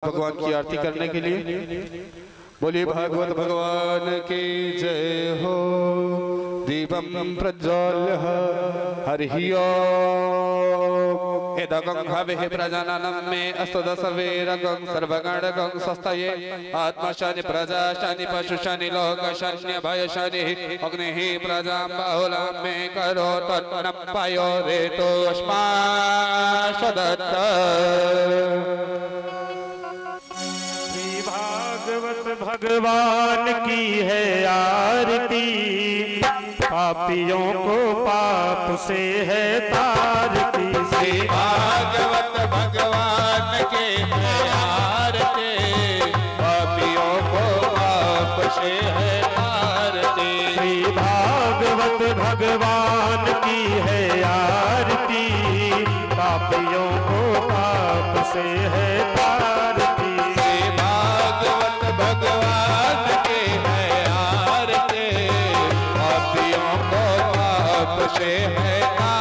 भगवान की आरती करने के लिए बोलिए भागवत भगवान की जय हो। दीपम प्रज्वल्य हरि ओम। एदगं हविः प्रजननं मे अस्तु दशवीरगं सर्वगणगं स्वस्तये आत्मशानि प्रजाशानि पशुशानि लोकशान्य भयशानि अग्निः प्रजां बहुलां मे करोतु तन्नप्पयो ऋतोष्माशदत्त। भगवान की है आरती, पापियों को पाप से है तारती। श्री भागवत भगवान की है आरती, पापियों को पाप से है तारती। श्री भागवत भगवान की है आरती, पापियों को पाप से है तारती। भगवान के है आरती, पापियों को पाप से है तारती।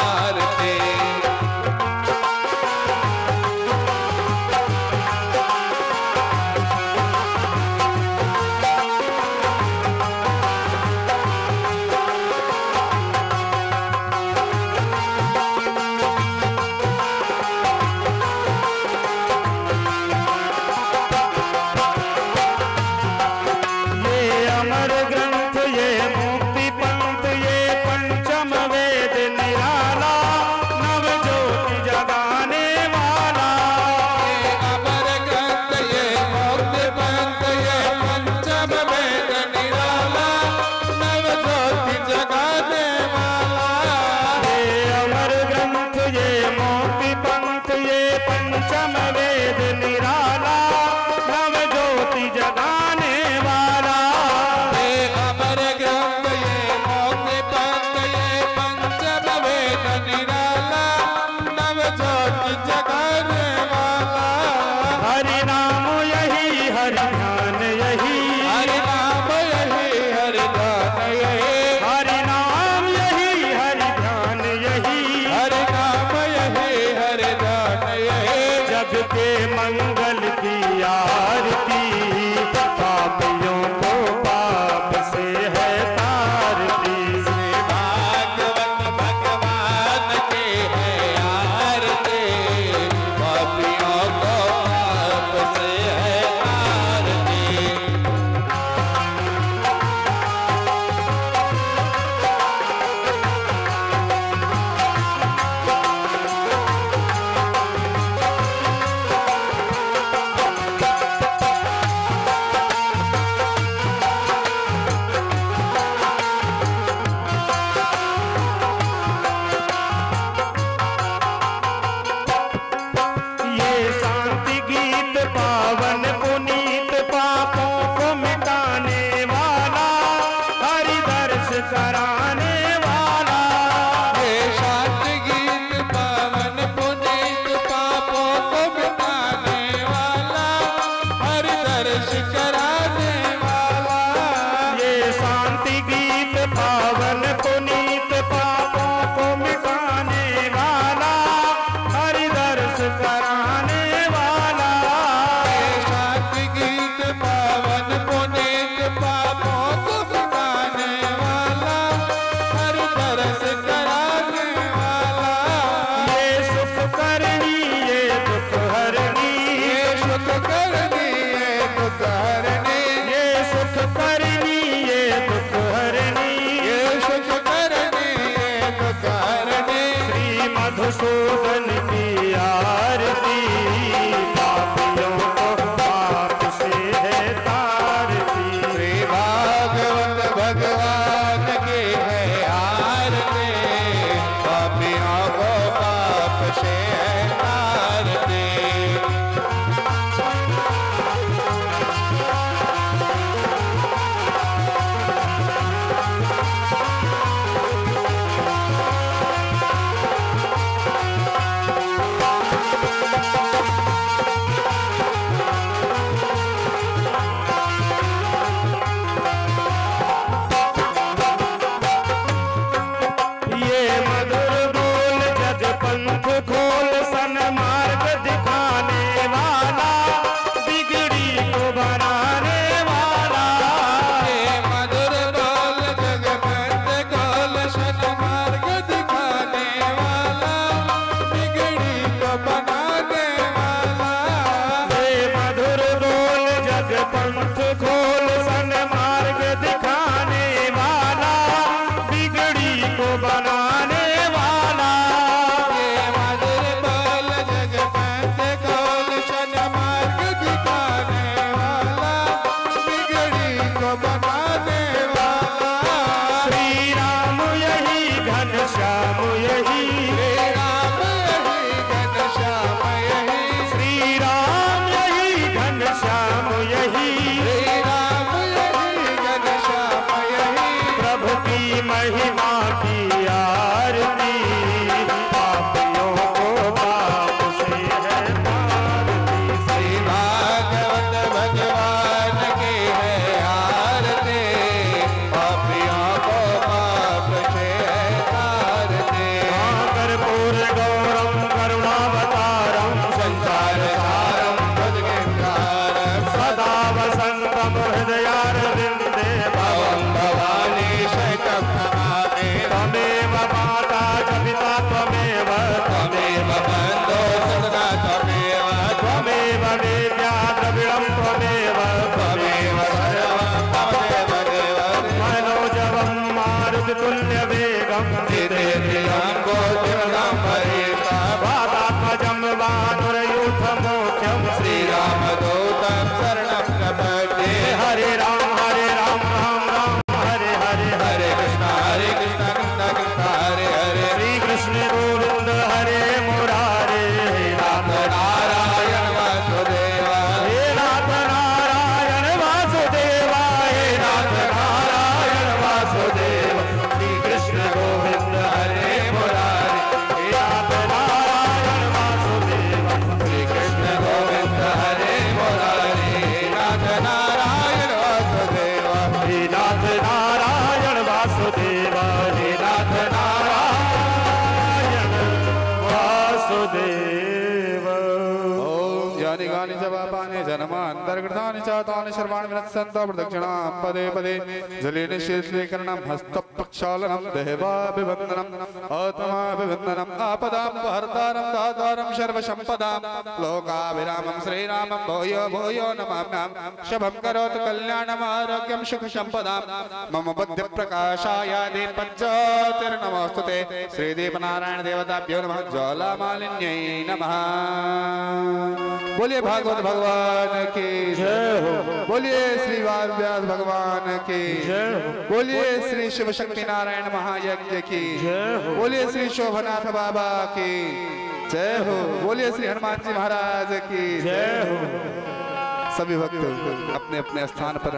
मंगल की आरती, पापियों को पाप से है तारती। श्री भागवत भगवान की है आरती, पापियों को पाप से है तारती। जवापानि जन्मान्तर्गतानि च तानि सर्वाणि विनश्यन्तो प्रदक्षिणां पदे पदे जलेन शीर्षीकरणं हस्तप्रक्षालनं देवाभिवन्दनम् आत्माभिवन्दनम् आपदां हर्तारं दातारं सर्वसम्पदां लोकाभिरामं श्रीरामं भूयो भूयो नमाम्यां शुभं करोतु कल्याणम् आरोग्यं सुखसम्पदां मम बुद्धिप्रकाशाय दीपज्योतिर्नमोस्तुते श्रीदीपनारायण देवताभ्यो नमः ज्वालामालिन्यै नमः। बोलिए भागवत भगवान की जय हो, बोलिए श्री व्यास भगवान की जय हो, बोलिए श्री शिव शक्ति नारायण महायज्ञ की जय हो, बोलिए श्री शोभनाथ बाबा की जय हो, बोलिए श्री हनुमान जी महाराज की जय हो। सभी भक्त अपने अपने स्थान पर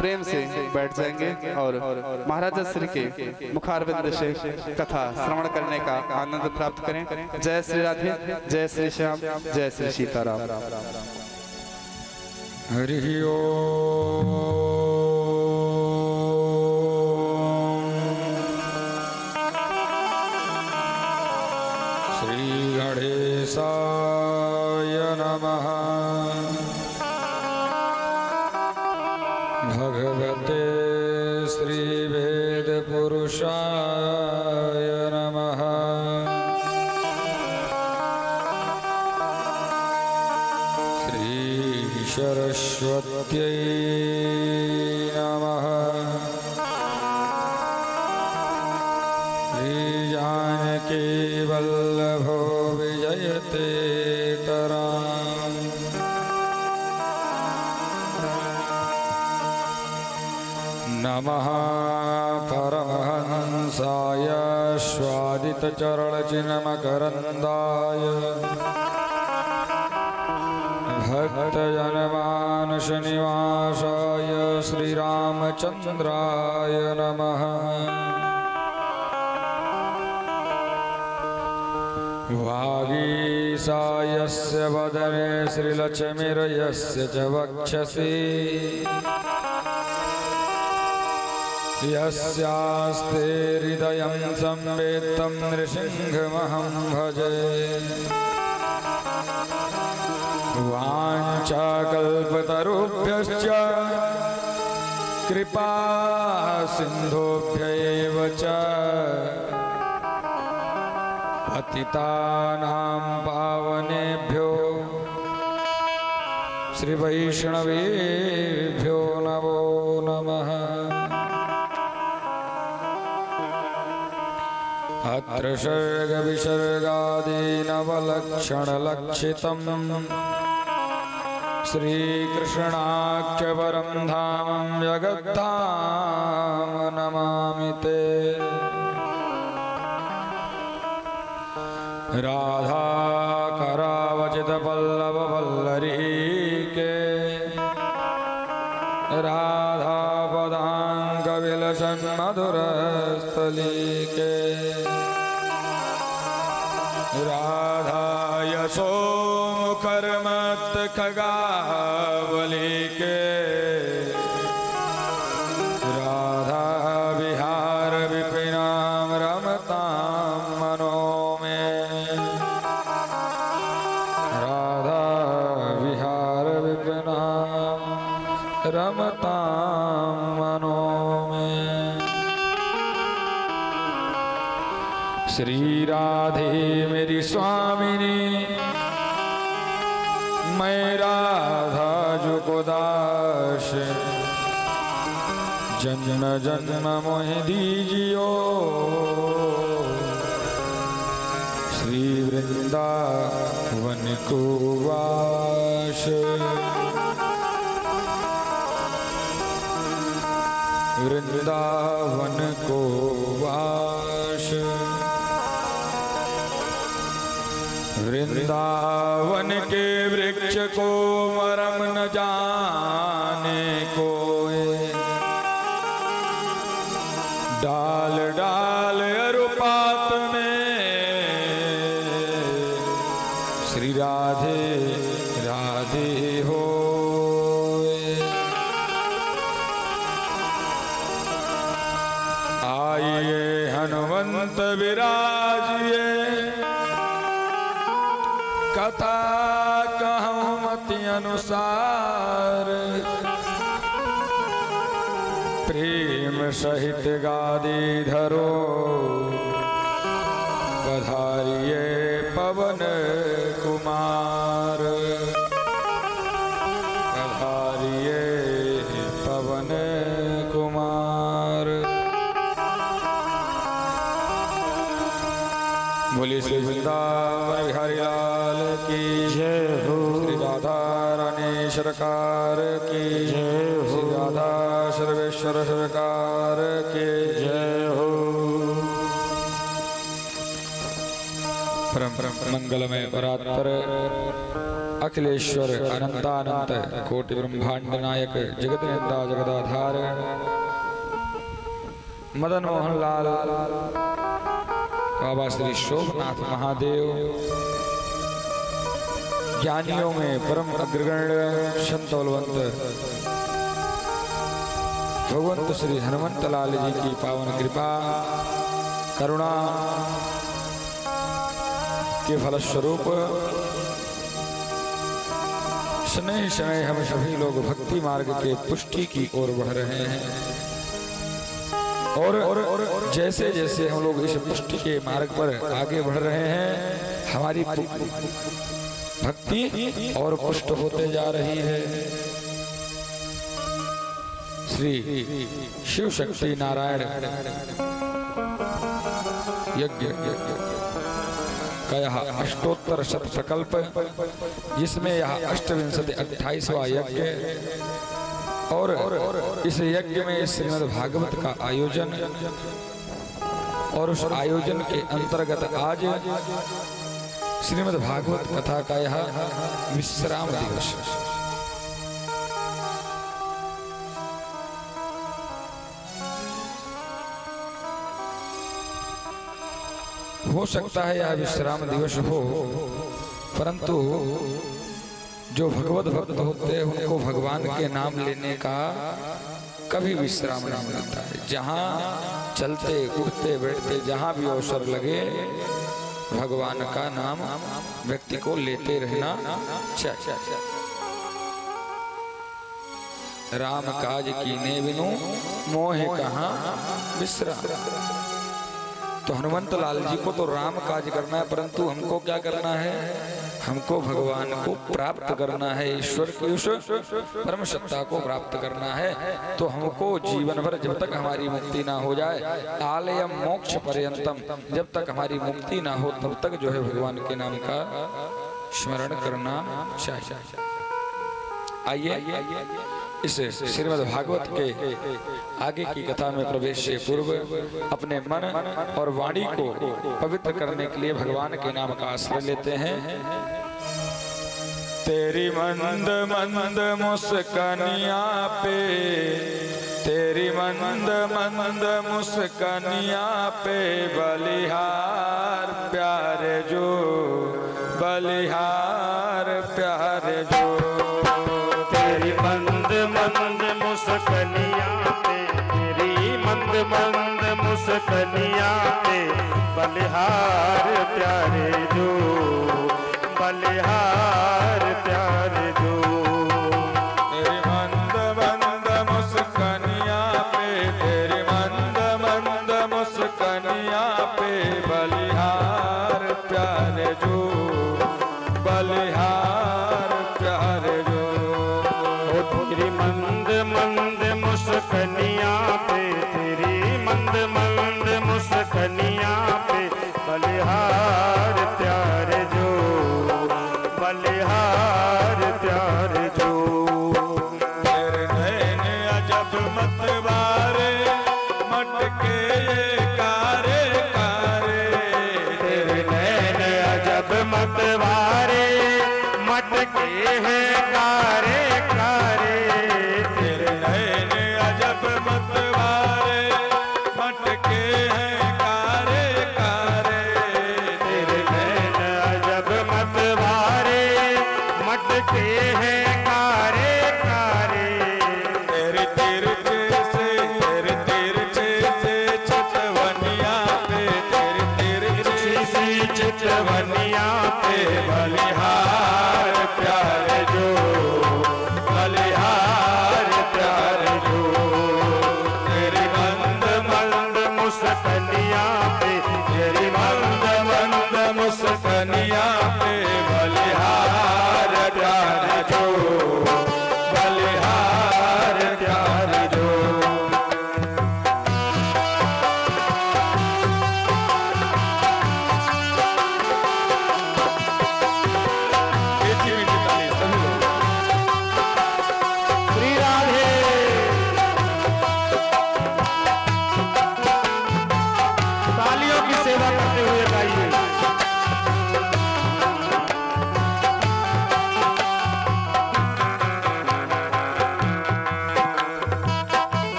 प्रेम से बैठ जाएंगे और महाराज श्री के मुखारविंद से कथा श्रवण करने का आनंद प्राप्त करें। जय श्री राधे, जय श्री श्याम, जय श्री सीताराम। हरि ओम। श्री गणेशाय नमः। भगवते श्री वेद पुरुषाय नमः। श्री सरस्वत्यै नमः। श्री जानकी वल्लभो विजयते तराम। नमः परमहंसाय स्वादितचरणचिन्मकरन्दाय भक्तजनमानसनिवासाय श्रीरामचन्द्राय नमः। वागीशायस्य वदने श्रीलक्ष्मीर्यस्य च वक्षसि यस्यास्ते हृदयं संवेत्तं नृसिंहमहं भजे। वाञ्छाकल्पतरुभ्यश्च कृपा सिन्धुभ्यैव च पतितानां पावनेभ्यो श्रीवैष्णवेभ्यो नमो नमः। अत्र सर्गविसर्गादीनवलक्षणलक्षितम् श्रीकृष्णाख्यपरं धामं जगद्धाम नमामि ते। राधाकरावचितपल्लववल्लरीके राधापदाङ्कविलसन्मधुरस्थलीके राधायशोमुखर्मत्खगावलीके राधा विहार विपिनां रमतां मनो मे। राधा विहार विपिनां रमतां मनो मे। श्री राधे मेरी स्वामिनी मैं राधा जुको दास। जन्म जन्म मोहि दीजियो श्री वृंदावन को वास। वृंदावन को वास। वृंदावन के वृक्ष को मरम न जाने कोई। डाल डाल अरुपात में श्री राधे राधे हो। आइए हनुमंत विराजिए कथा कहूँ मतियाँ अनुसार प्रेम सहित गादी धरो पधारिए पवन कुमार पधारिए पवन कुमार। बोले श्री वृंदावन बिहारी लाल की जय हो। श्री राधा रानी सरकार की जय हो। श्री राधा सर्वेश्वर सरकार की जय हो। परम मंगलमय परात्पर अखिलेश्वर अनंतानंत कोटि ब्रह्मांड नायक जगत निंदा जगदाधार मदन मोहन लाल बाबा श्री शोभनाथ महादेव ज्ञानियों में परम अग्रगण्य संत बलवंत भगवंत श्री हनुमंत लाल जी की पावन कृपा करुणा के फलस्वरूप शनैः शनैः हम सभी लोग भक्ति मार्ग के पुष्टि की ओर बढ़ रहे हैं और जैसे जैसे हम लोग इस पुष्टि के मार्ग पर आगे बढ़ रहे हैं हमारी भक्ति और पुष्ट होते जा रही है। श्री शिव शक्ति नारायण यज्ञ का यह अष्टोत्तर शत प्रकल्प जिसमें यह 28वां यज्ञ और इस यज्ञ में श्रीमद् भागवत का आयोजन और उस आयोजन के अंतर्गत आज श्रीमद् भागवत कथा का यह विश्राम दिवस। हो सकता है यह विश्राम दिवस हो परंतु जो भगवत भक्त होते हैं उनको भगवान के नाम लेने का कभी विश्राम नहीं मिलता है। जहाँ चलते उठते बैठते जहाँ भी अवसर लगे भगवान का नाम व्यक्ति को लेते रहना चाहिए। राम काज कीने बिनु मोह कहाँ विश्राम। तो हनुमंत लाल जी को तो राम काज करना है परंतु हमको क्या करना है? हमको भगवान को प्राप्त करना है, ईश्वर की उस परम सत्ता को प्राप्त करना है। तो हमको जीवन भर जब तक हमारी मुक्ति ना हो जाए आलयम मोक्ष पर्यंतम, जब तक हमारी मुक्ति ना हो तब तक जो है भगवान के नाम का स्मरण करना चाहिए। आइए इस श्रीमद् भागवत के आगे की कथा में प्रवेश से पूर्व अपने मन और वाणी को पवित्र करने के लिए भगवान के नाम का आश्रय लेते हैं। तेरी मंद मंद मुस्कानिया पे, तेरी मंद मंद मुस्कानिया पे बलिहार प्यारे जो, बलिहार प्यारे जो। तेरी मंद मंद मुस्कानिया पे, तेरी मंद मंद मुस्कानिया पे बलिहार प्यारे जो, बलिहार प्यारे जो। तेरी मंद मंद मुस्कानिया पे, तेरी मंद मंद मुस्कानिया पे बलिहार प्यारे जो, बलिहार प्यारे जो। तेरी मंद मंद मुस्कानिया पे, तेरी मंद मंद मुस्कानिया पे बलिहार प्यारे जो, बलिहार प्यारे जो। तेरे नैन अजब मतवारे मटके ये कारे कारे, तेरे नैन अजब मतवारे मटके हैं कारे कारे। तेरे नैन अजब मतवारे मटके हैं कारे कारे। तेरे नैन अजब मतवारे मटके हैं कारे कारे। तेरी तिरछे से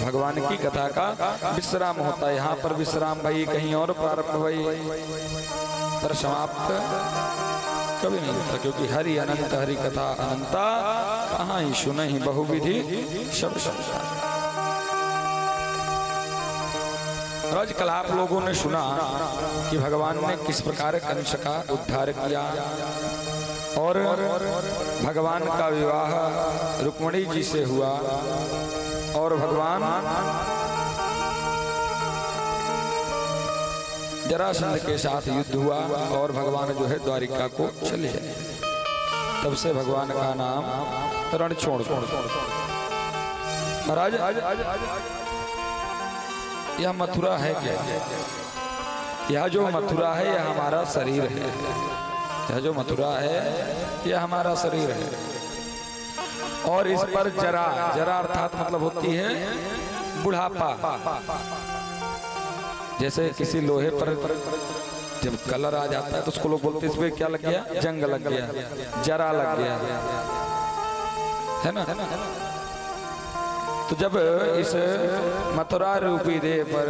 भगवान की कथा का विश्राम होता है। यहाँ पर विश्राम भाई कहीं और प्रारंभ भाई पर समाप्त कभी नहीं होता, क्योंकि हरि अनंत हरि कथा अनंता कहाँ ही सुने ही बहुविधि शब्द संसार। आज कल आप लोगों ने सुना कि भगवान ने किस प्रकार कंस का उद्धार किया और भगवान का विवाह रुक्मिणी जी से हुआ और भगवान जरासंध के साथ युद्ध हुआ और भगवान जो है द्वारिका को चले जाए। तब से भगवान का नाम रणछोड़। महाराज यह मथुरा है क्या? यह जो मथुरा है यह हमारा शरीर है। यह जो मथुरा है यह हमारा शरीर है और इस पर जरा, जरा अर्थात मतलब होती है बुढ़ापा। जैसे किसी लोहे पर जब कलर आ जाता है तो उसको लोग बोलते हैं इसमें क्या लग गया? जंग लग गया, जरा लग गया, है ना? तो जब इस मथुरा रूपी देह पर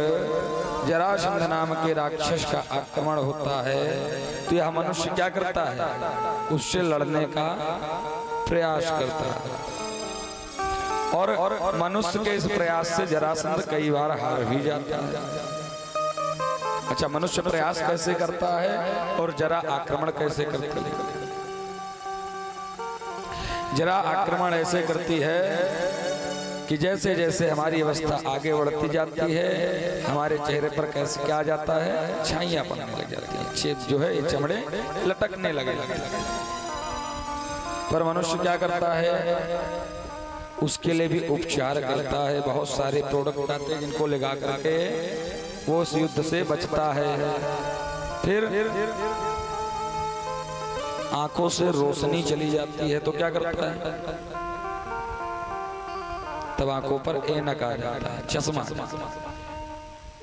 जरासंध नाम के राक्षस का आक्रमण होता है तो यह मनुष्य क्या करता है? उससे लड़ने का प्रयास करता है और मनुष्य के इस प्रयास से जरासंध कई बार हार भी जाता है। अच्छा, मनुष्य प्रयास कैसे करता है और जरा आक्रमण कैसे करती है? जरा आक्रमण ऐसे करती है कि जैसे जैसे हमारी अवस्था आगे बढ़ती जाती है हमारे चेहरे पर कैसे क्या जाता है? छाइयां पड़ने लग जाती हैं, छेद जो है ये चमड़े लटकने लगे। पर मनुष्य क्या करता है? उसके लिए भी उपचार करता है। बहुत सारे प्रोडक्ट आते हैं जिनको लगा करके वो उस युद्ध से बचता है। फिर आंखों से रोशनी चली जाती है तो क्या करता है? तब आंखों पर ऐनक आ जाता है, चश्मा।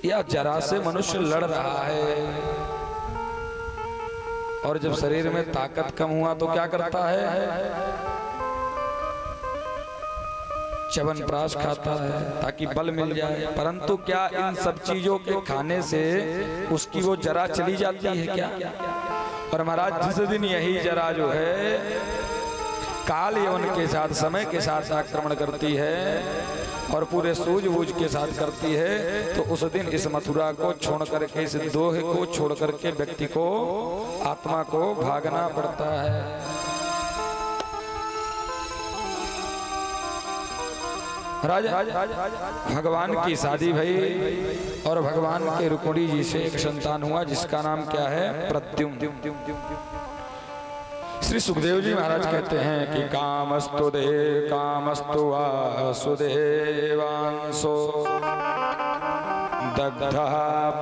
या जरा से मनुष्य लड़ रहा है और जब शरीर में ताकत कम हुआ तो क्या करता है? च्यवनप्राश खाता है ताकि बल मिल जाए। परंतु क्या इन सब चीजों के खाने से उसकी वो जरा चली जाती है क्या? और महाराज जिस दिन यही जरा जो है काल यवन के साथ, समय के साथ आक्रमण करती है और पूरे सूझबूझ के साथ करती है तो उस दिन इस मथुरा को छोड़ करके, इस दोहे को छोड़ करके व्यक्ति को, आत्मा को भागना पड़ता है। भगवान की शादी भई और भगवान के रुक्मिणी जी से एक संतान हुआ जिसका नाम क्या है? प्रद्युम्न। श्री सुखदेव जी महाराज कहते हैं कि कामस्तु दे कामस्तु वासुदेवांसो दग्धः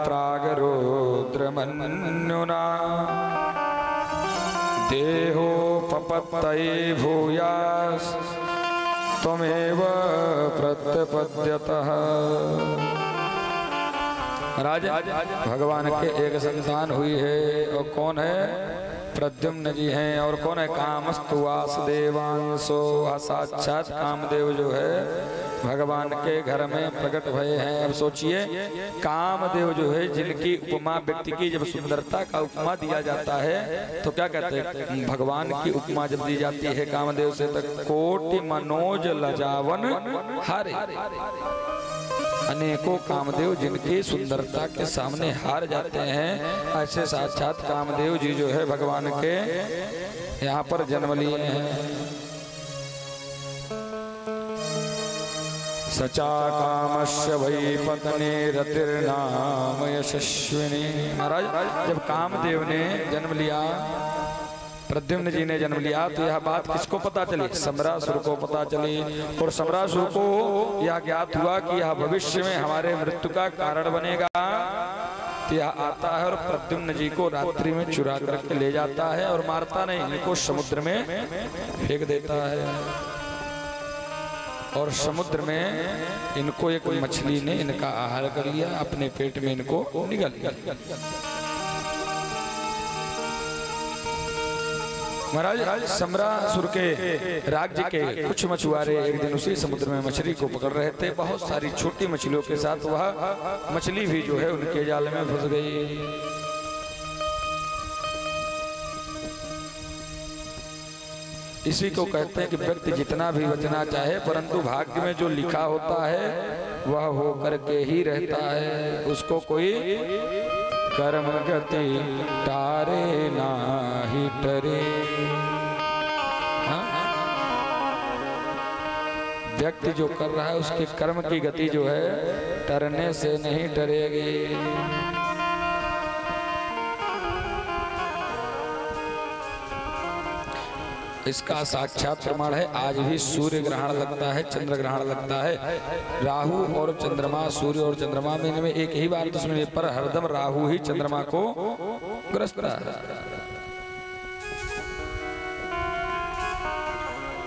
प्रागरुद्रमन्युना देहोपपत्तये भूयास् त्वमेव प्रत्यपद्यतः। राजा भगवान के एक संतान हुई है और कौन है? प्रद्युम्न जी हैं। और कौन है? कामस्तु वासुदेवांसो। साक्षात कामदेव जो है भगवान के घर में प्रकट भये हैं। अब सोचिए, कामदेव जो है जिनकी उपमा व्यक्ति की जब सुंदरता का उपमा दिया जाता है तो क्या कहते हैं? भगवान की उपमा जब दी जाती है कामदेव से तक कोटि मनोज लजावन हारे। अनेकों कामदेव जिनकी सुंदरता के सामने हार जाते हैं, ऐसे साक्षात कामदेव जी जो है भगवान के यहाँ पर जन्म लिए हैं। सचा कामस्य वै पत्नी रतिर्नाम यशस्विनी। महाराज जब कामदेव ने जन्म लिया, प्रद्युम्न जी ने जन्म लिया तो यह बात किसको पता चली? सम्रासुर को पता चली। और सम्रासुर को यह ज्ञात हुआ कि यह भविष्य में हमारे मृत्यु का कारण बनेगा। तो यह आता है और प्रद्युम्न जी को रात्रि में चुरा करके ले जाता है और मारता नहीं, इनको समुद्र में फेंक देता है। और समुद्र में इनको एक मछली ने इनका आहार कर लिया, अपने पेट में इनको निगल लिया। महाराज सम्रासुर के राज्य के कुछ मछुआरे एक दिन उसी समुद्र में मछली को पकड़ रहे थे। बहुत सारी छोटी मछलियों के साथ वह मछली भी जो है उनके जाल में फंस गई। इसी को कहते हैं कि व्यक्ति जितना भी बचना चाहे परंतु भाग्य में जो लिखा होता है वह हो करके ही रहता है। उसको कोई कर्म गति तारे नाही टरे। हाँ? व्यक्ति जो कर रहा है उसके कर्म की गति जो है टरने से नहीं टरेगी। इसका साक्षात प्रमाण है। आज भी सूर्य ग्रहण लगता है, चंद्र ग्रहण लगता है। राहु और चंद्रमा, सूर्य और चंद्रमा में इनमें एक ही बार दुश्मनी, पर हरदम राहु ही चंद्रमा को ग्रस्त है।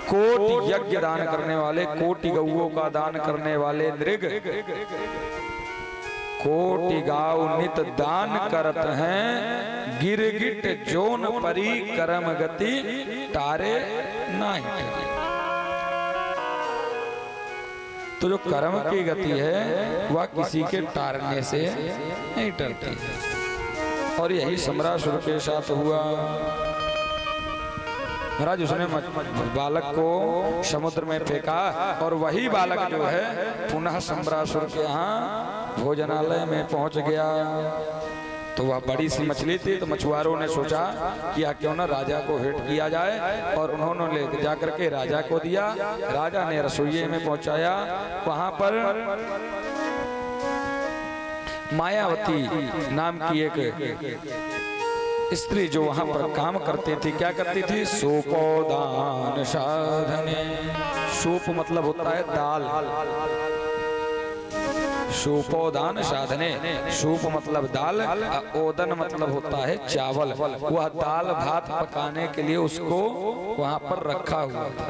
कोटि यज्ञ दान करने वाले, कोटि गौओं का दान करने वाले नृग कोटि गाँव नित दान करत हैं। गिरगिट जोन परी करम गति तारे नहीं। तो जो कर्म की गति है वह किसी के टारने से नहीं टरती है। और यही सम्रासुर के साथ हुआ। महाराज उसने बालक को समुद्र में फेंका और वही बालक जो है पुनः सम्रासुर के यहाँ भोजनालय में पहुंच गया। तो वह बड़ी सी मछली थी। तो मछुआरों ने सोचा कि क्यों ना राजा को भेंट किया जाए, और उन्होंने ले जाकर के राजा को दिया। राजा ने रसोई में पहुंचाया। वहां पर मायावती नाम की एक स्त्री जो वहां पर काम करती थी, क्या करती थी? सूपोदान साधने। सूप मतलब होता है दाल। सूपोदान साधने, सूप मतलब दाल, ओदन मतलब होता है चावल। वह दाल भात पकाने के लिए उसको वहां पर रखा हुआ था।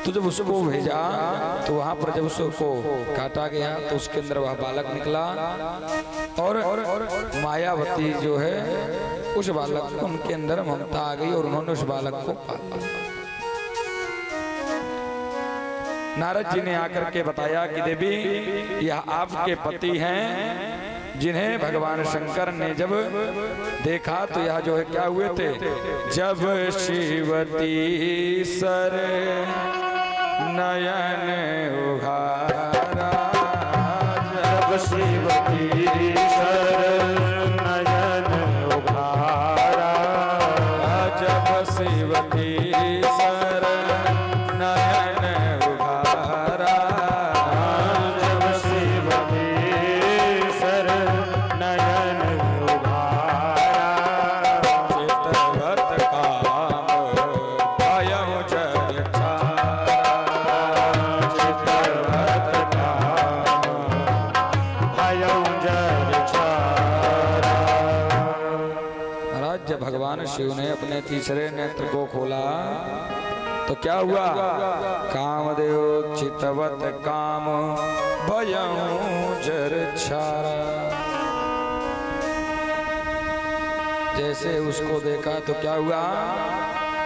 तो जब उसको भेजा तो वहां पर जब उसको काटा गया तो उसके अंदर वह बालक निकला। और मायावती जो है उस बालक को, उनके अंदर ममता आ गई और उन्होंने उस बालक को पाला। नारद जी ने आकर के बताया कि देवी यह आपके पति हैं, जिन्हें भगवान शंकर ने जब देखा तो यह जो है क्या हुए थे? जब शिवती सर नयन उघारा, जब शिवती सर नयन उघारा, जब शिवती सर नयन उघारा, जब शिवती सर नयन उघारा, चितवत काम भयउ चरिता, चितवत काम भयउ चरिता। महाराज जब भगवान शिव ने अपने तीसरे नेत्र को खोला तो क्या हुआ? कामदेव चितवत काम भयउ चरिता। जैसे उसको देखा तो क्या हुआ?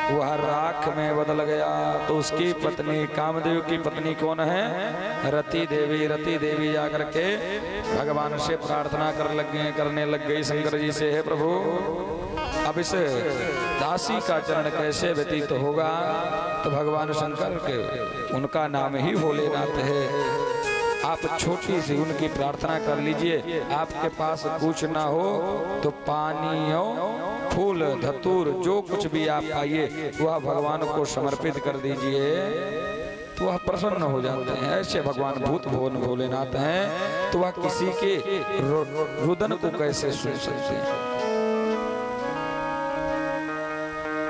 वह राख में बदल गया। तो उसकी पत्नी, कामदेव की पत्नी कौन है? रति देवी। रति देवी जाकर के भगवान से प्रार्थना करने लग गई शंकर जी से, हे प्रभु अब इस दासी का चरण कैसे व्यतीत होगा? तो भगवान शंकर के, उनका नाम ही भोलेनाथ है, आप छोटी सी उनकी प्रार्थना कर लीजिए। आपके पास कुछ ना हो तो पानी हो, फूल धतूर जो कुछ भी आप पाइए वह भगवान को समर्पित कर दीजिए तो वह प्रसन्न हो जाते हैं। ऐसे भगवान भूत भोन भोलेनाथ हैं, तो वह किसी के रुदन को कैसे सुन सकते हैं?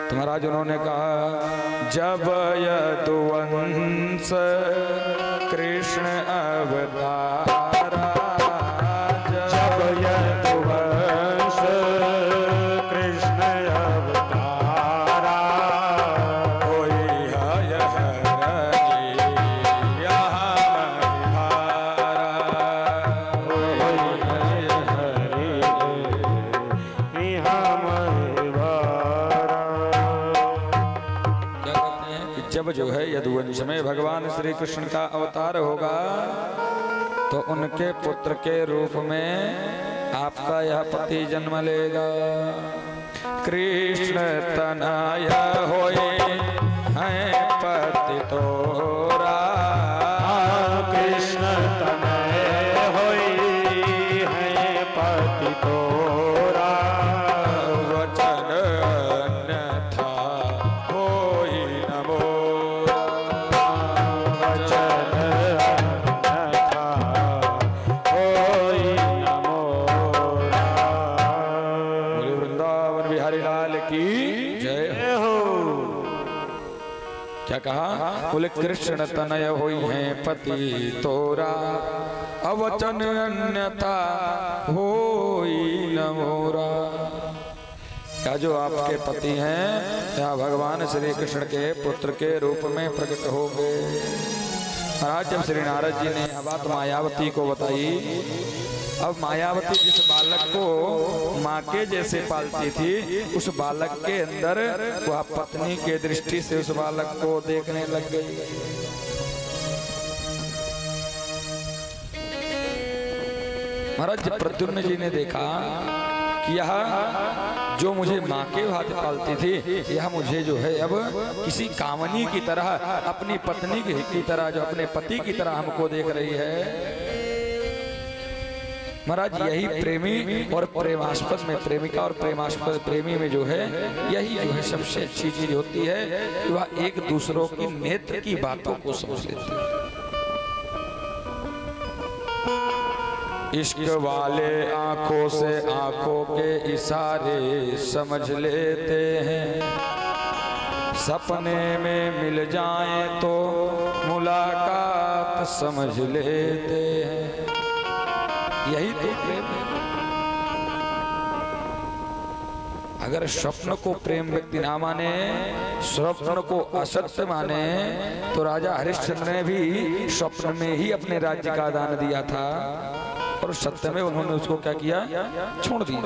तो महाराज उन्होंने कहा, जब यदुवंश कृष्ण अवतारा, जब यदुवंश कृष्ण अवतारा, होई है हरि यहाँ महिमारा, जब जो है यदुवंश में भगवान श्री कृष्ण का अवतार होगा तो उनके पुत्र के रूप में आपका यह पति जन्म लेगा। कृष्ण तनया होए हैं पति तोरा, कृष्ण तनय होई है पति तोरा, वचन अन्यथा होई न मोरा, वचन अन्यथा होई न मोरा। बोले वृंदावन बिहारी लाल की जय हो। क्या कहा? बोले कृष्ण तनय होई है पति तोरा, अवचन अन्यथा होई न मोरा। क्या जो आपके पति हैं या भगवान श्री कृष्ण के पुत्र के रूप में प्रकट हो गए। महाराज जब श्री नारद जी ने बात मायावती को बताई, अब मायावती जिस बालक को माँ के जैसे पालती थी, उस बालक के अंदर वह पत्नी के दृष्टि से उस बालक को देखने लग गई। महाराज जब प्रद्युम्न जी ने देखा कि यह जो मुझे माँ के हाथ पालती थी, यह मुझे जो है अब किसी कामनी की तरह, अपनी पत्नी की तरह, जो अपने पति की तरह हमको देख रही है। महाराज यही प्रेमी और प्रेमास्पद में, प्रेमिका और प्रेमास्पद प्रेमी में जो है, यही जो है सबसे अच्छी चीज होती है कि वह एक दूसरों की नेत्र की बातों को समझ लेते हैं। इश्क वाले आंखों से आंखों के इशारे समझ लेते हैं, सपने में मिल जाएं तो मुलाकात समझ लेते हैं। यही तो प्रेम है। अगर स्वप्न को प्रेम व्यक्ति ना माने, स्वप्न को असत्य माने, तो राजा हरिश्चंद्र ने भी स्वप्न में ही अपने राज्य का दान दिया था और सत्य में उन्होंने उसको क्या किया? छोड़ दिया।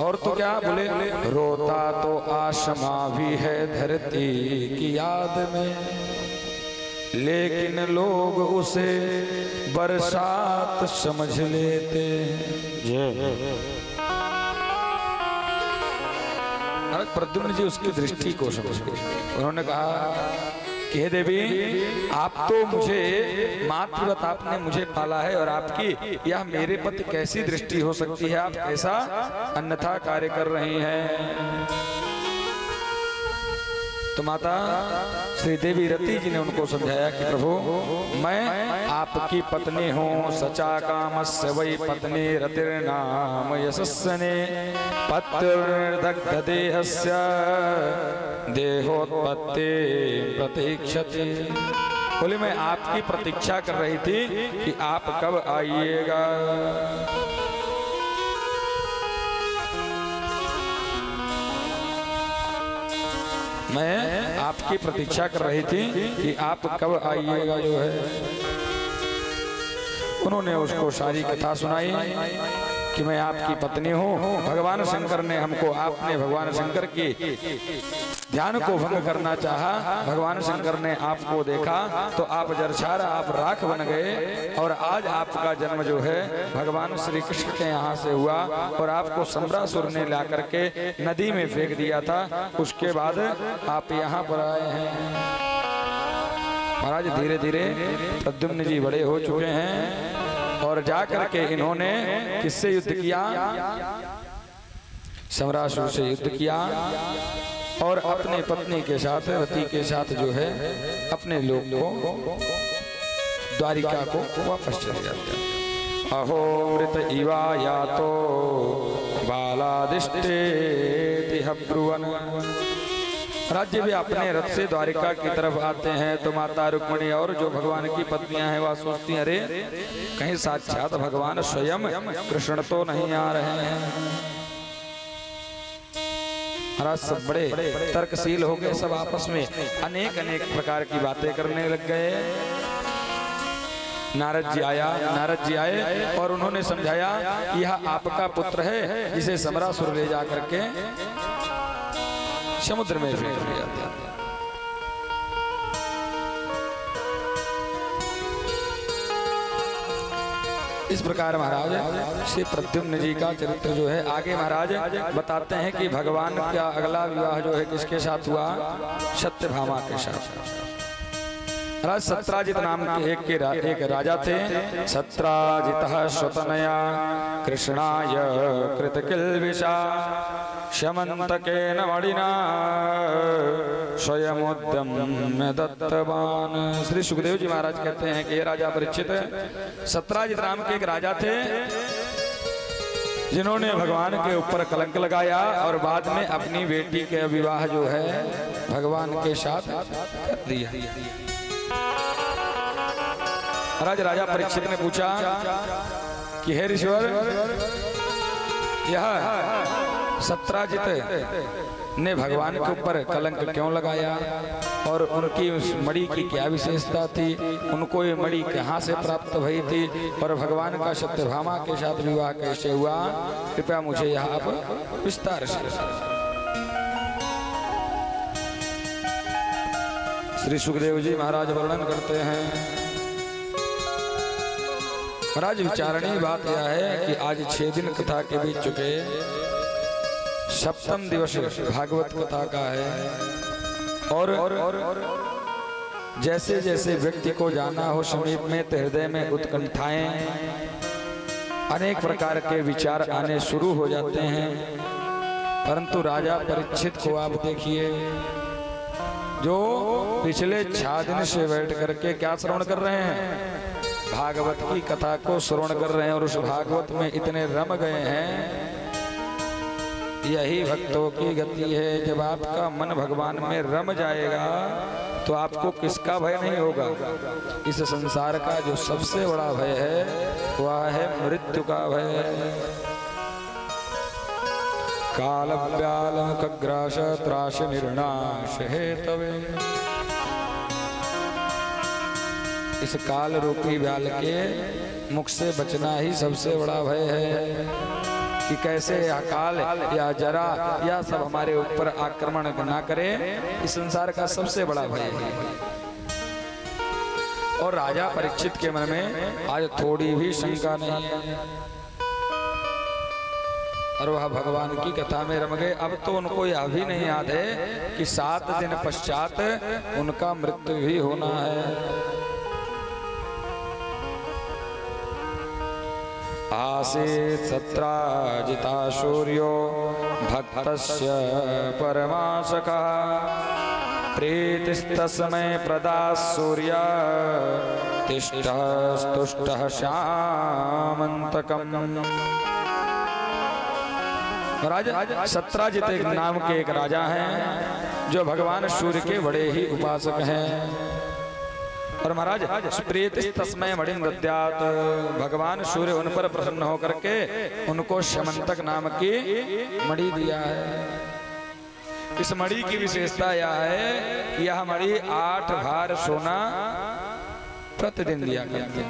और तो क्या बोले? रोता तो आसमां भी है धरती की याद में, लेकिन लोग उसे बरसात समझ लेते हैं। प्रद्युम्न जी उसकी दृष्टि को समझ गए। उन्होंने कहा कि हे देवी, आप तो मुझे मातृवत आपने मुझे पाला है और आपकी यह मेरे प्रति कैसी दृष्टि हो सकती है? आप ऐसा अन्यथा कार्य कर रही हैं। तो माता श्री देवी रति जी ने उनको समझाया कि प्रभु, मैं आपकी पत्नी हूँ। सचा कामस्य वै पत्नी रतिर्नाम यशस्सने, पत्युर्दग्ध देहस्य देहोत्पत्ति प्रतीक्षते। बोले मैं आपकी प्रतीक्षा कर रही थी कि आप कब आइएगा। मैं आपकी प्रतीक्षा कर रही थी कि आप कब आइएगा। जो है उन्होंने उसको सारी कथा सुनाई कि मैं आपकी पत्नी हूँ। भगवान शंकर ने हमको, आपने भगवान शंकर की ध्यान को भंग करना चाहा, भगवान शंकर ने आपको देखा तो आप जरछारा, आप राख बन गए और आज आपका जन्म जो है भगवान श्री कृष्ण के यहाँ से हुआ और आपको सम्रासुर ने ला करके नदी में फेंक दिया था। उसके बाद आप यहाँ पर आए हैं। महाराज धीरे धीरे प्रद्युम्न जी बड़े हो चुके हैं और जाकर के इन्होंने किससे युद्ध किया? सम्रासुर से युद्ध किया और अपने पत्नी के साथ, रति के साथ जो है अपने लोग को, द्वारिका को वापस चले जाते हैं। अहो मृत इवा या तो बालादिष्टे ब्रुवन। राज्य भी अपने रथ से द्वारिका की तरफ आते हैं तो माता रुक्मिणी और जो भगवान की पत्नियां हैं वह सोचती हैं, अरे कहीं साक्षात भगवान स्वयं कृष्ण तो नहीं आ रहे हैं। महाराज सब बड़े तर्कशील हो गए, सब आपस में अनेक अनेक प्रकार की बातें करने लग गए। नारद जी आए और उन्होंने समझाया यह आपका पुत्र है जिसे सम्रासुर ले जा करके समुद्र में फेंक दिया था। इस प्रकार महाराज श्री प्रद्युम्न जी का चरित्र जो है आगे महाराज बताते हैं कि भगवान का अगला विवाह जो है किसके साथ हुआ, सत्यभामा के साथ। महाराज सत्राजित नाम के एक राजा थे। सत्राजितः स्वतनया कृष्णाय कृतकिल्बिषा शमंतकेन मणिना स्वयमुद्यम्य दत्तवान। श्री सुखदेव जी महाराज कहते हैं कि ये राजा परीक्षित सत्राजित नाम के एक राजा थे जिन्होंने भगवान के ऊपर कलंक लगाया और बाद में अपनी बेटी के विवाह जो है भगवान के साथ कर दिया। महाराज राजा परीक्षित ने पूछा कि हे ऋषिवर, यह सत्राजित ने भगवान के ऊपर कलंक क्यों लगाया और उनकी उस मणि की क्या विशेषता थी, उनको ये मणि कहाँ से प्राप्त हुई थी और भगवान का सत्यभामा के साथ विवाह कैसे हुआ, कृपया मुझे यहाँ आप विस्तार से। श्री सुखदेव जी महाराज वर्णन करते हैं। महाराज विचारणीय बात यह है कि आज 6 दिन कथा के बीच चुके, सप्तम दिवस भागवत कथा का है और जैसे जैसे व्यक्ति को जाना हो समीप में तो हृदय में उत्कंठाएं, अनेक प्रकार के विचार आने शुरू हो जाते हैं। परंतु राजा परीक्षित को आप देखिए, जो पिछले 6 दिन से बैठ करके क्या श्रवण कर रहे हैं, भागवत की कथा को श्रवण कर रहे हैं और उस भागवत में इतने रम गए हैं। यही भक्तों की गति है। जब आपका मन भगवान में रम जाएगा तो आपको किसका भय नहीं होगा। इस संसार का जो सबसे बड़ा भय है वह है मृत्यु का भय। काल व्याल खग्रास त्रास निर्नाश हेतवे। इस काल रूपी व्याल के मुख से बचना ही सबसे बड़ा भय है कि कैसे अकाल या जरा या सब हमारे ऊपर आक्रमण ना करे। इस संसार का सबसे बड़ा भय है। और राजा परीक्षित के मन में आज थोड़ी भी शंका नहीं है और वह भगवान की कथा में रम गए। अब तो उनको यह भी नहीं याद है कि 7 दिन पश्चात उनका मृत्यु भी होना है। आसीत् सत्राजिता सूर्यो भक्तस्य परमाशकः प्रीतिस्तस्मै प्रदाः सूर्य तिष्ठः स्तुष्टः श्यामन्तकम्। राजा सत्राजित एक नाम के एक राजा हैं जो भगवान सूर्य के बड़े ही उपासक हैं। और महाराज प्रीत तस्मै मणिं दद्यात्, भगवान सूर्य उन पर प्रसन्न होकर के उनको शमंतक नाम की मणि दिया है। इस मणि की विशेषता यह है कि यह मणि 8 भार सोना प्रतिदिन दिया करती है।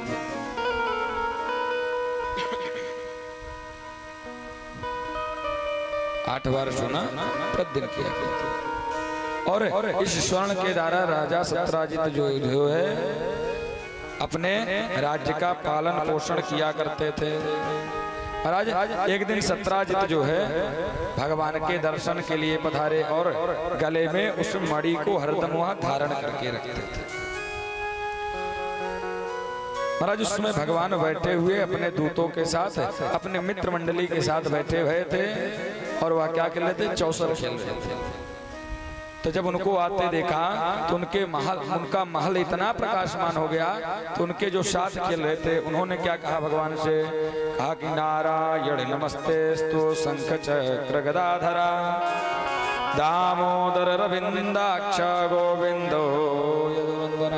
8 बार सोना प्रतिदिन किया करती है। और इस स्वर्ण के द्वारा राजा सत्राजित जो है अपने राज्य का पालन पोषण किया करते थे। महाराज एक दिन सत्राजित जो है भगवान के दर्शन के लिए पधारे और गले में उस मणि को हरदम वहां धारण करके रखते थे। महाराज उसमें भगवान बैठे हुए अपने दूतों के साथ, अपने मित्र मंडली के साथ बैठे हुए थे और वह क्या कर रहे थे, चौसर खेल रहे थे। तो जब उनको आते देखा तो उनका महल इतना प्रकाशमान हो गया तो उनके जो साथ खेल रहे थे उन्होंने क्या कहा, भगवान से कहा कि नारायण नमस्तेस्तु शंख चक्र गदाधरा दामोदर रविंदाक्ष गोविंदो यदुनंदन।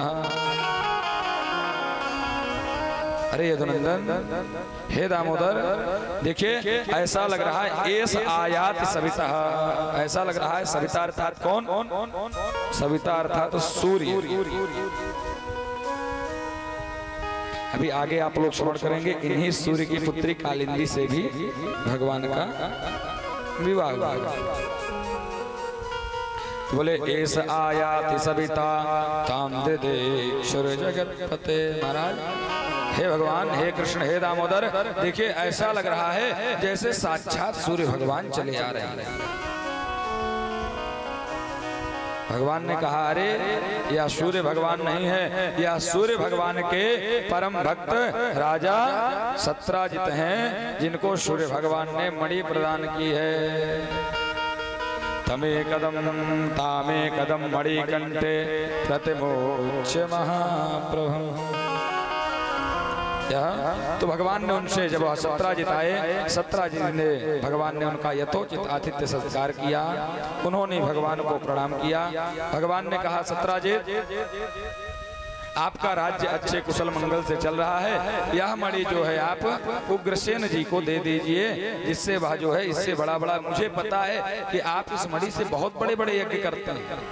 अरे यदुनंदन, हे दामोदर, देखिए ऐसा लग रहा है एस आयात सविता, ऐसा लग रहा है सविता अर्थात कौन, सविता अर्थात सूर्य। अभी आगे आप लोग श्रवण करेंगे इन्हीं सूर्य की पुत्री कालिंदी से भी भगवान का विवाह हुआ। बोले ऐस आयाति सविता ताम दे सूर्य जगतपते। महाराज हे भगवान, हे कृष्ण, हे दामोदर, देखिए ऐसा लग रहा है जैसे साक्षात सूर्य भगवान चले आ रहे हैं। भगवान ने कहा अरे यह सूर्य भगवान नहीं है, यह सूर्य भगवान के परम भक्त राजा सत्राजित हैं, जिनको सूर्य भगवान ने मणि प्रदान की है। तमे कदम तामे कदम मणिकंठे प्रतिमोच्य महाप्रभु। तो भगवान ने उनसे जब सत्राजित आए, सत्राजित ने भगवान ने उनका यथोचित आतिथ्य सत्कार किया, उन्होंने भगवान को प्रणाम किया। भगवान ने कहा सत्राजित, आपका राज्य अच्छे कुशल मंगल से चल रहा है, यह मणि जो है आप उग्रसेन जी को दे दीजिए, जिससे वह जो है इससे बड़ा बड़ा, मुझे पता है कि आप इस मणि से बहुत बड़े बड़े यज्ञ करते हैं,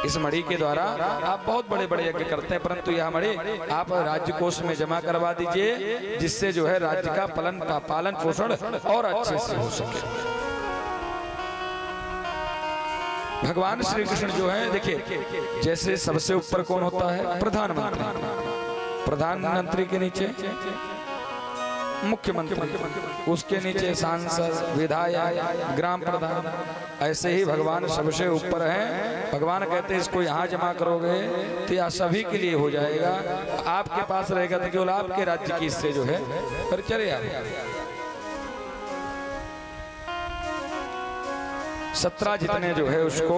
इस मणि के द्वारा आप बहुत बड़े बड़े यज्ञ करते हैं, परंतु यह मणि आप राज्य कोष में जमा करवा दीजिए, जिससे जो है राज्य का पालन पोषण और अच्छे से हो सके। भगवान श्री कृष्ण जो है देखिए, जैसे सबसे ऊपर कौन होता है? प्रधानमंत्री। प्रधानमंत्री के नीचे मुख्यमंत्री, उसके नीचे सांसद, विधायक, ग्राम प्रधान, ऐसे ही भगवान सबसे ऊपर हैं। भगवान कहते हैं इसको यहाँ जमा करोगे तो यह सभी के लिए हो जाएगा, आपके पास रहेगा तो केवल आपके राज्य की इससे जो है पर चले आएगा। सत्राजित ने जो है उसको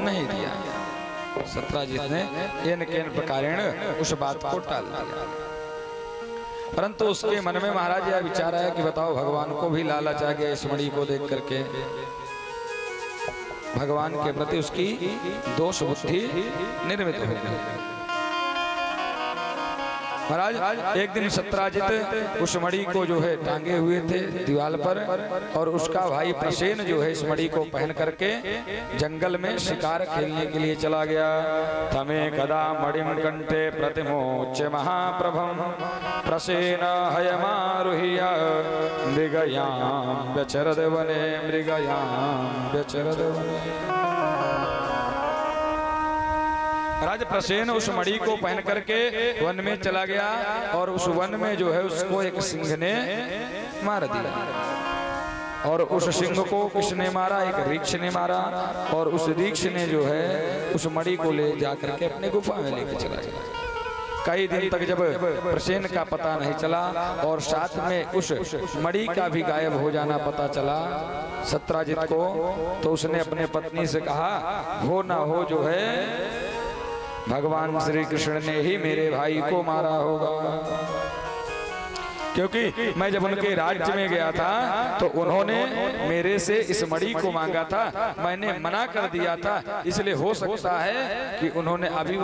नहीं दिया, सत्राजित ने इन केन प्रकारेण उस बात को टाल दिया। परंतु उसके मन में महाराज यह विचार आया कि बताओ, भगवान को भी लालच आ गया इस मणि को देख करके, भगवान के प्रति उसकी दोष बुद्धि निर्मित हो गई। महाराज एक दिन सत्राजित उस मणि को जो है टांगे हुए थे दीवार पर, और उसका भाई प्रसेन जो है इस मणि को पहन करके जंगल में शिकार खेलने के लिए चला गया। तमे कदा मणिम कंठे प्रतिमोच्य महाप्रभम प्रसेन हयमारुह्य मृगयाम व्यचरद वने, मृगयाम व्यचरद वने। राज प्रसेन उस मणि को पहन करके वन में चला गया, और उस वन में जो है उसको एक सिंह ने मार दिया, और उस सिंह को किसने मारा? एक रीछ ने मारा, और उस रीछ ने जो है उस मणि को ले जाकर के अपने गुफा में लेके चला गया। कई दिन तक जब प्रसेन का पता नहीं चला, और साथ में उस मणि का भी गायब हो जाना पता चला सत्राजित को, तो उसने अपने पत्नी से कहा हो ना हो जो है भगवान श्री कृष्ण ने ही मेरे भाई को मारा होगा, क्योंकि मैं जब उनके राज्य में गया था तो उन्होंने मेरे से इस मणि को मांगा था, मैंने मना कर दिया था, इसलिए हो सकता है कि उन्होंने अभी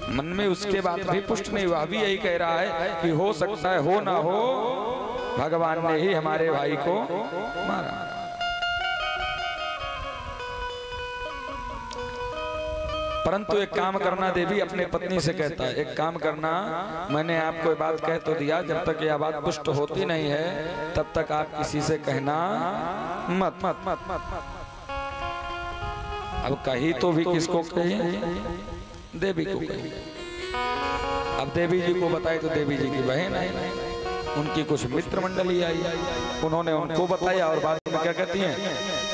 मन में उसके बाद भी पुष्ट नहीं हुआ, अभी यही कह रहा है कि हो सकता है, हो ना हो भगवान ने ही हमारे भाई को मारा। परंतु एक काम करना, देवी अपने पत्नी से कहता है, एक काम करना, मैंने आपको बात कह तो दिया, जब तक यह बात पुष्ट होती नहीं है तब तक आप किसी से कहना मत मत मत मत। अब कही तो भी किसको कही? देवी को कही। अब देवी जी को बताई तो देवी जी की बहन आई, उनकी कुछ मित्र मंडली आई, उन्होंने उनको बताया, और बाद में क्या कहती हैं,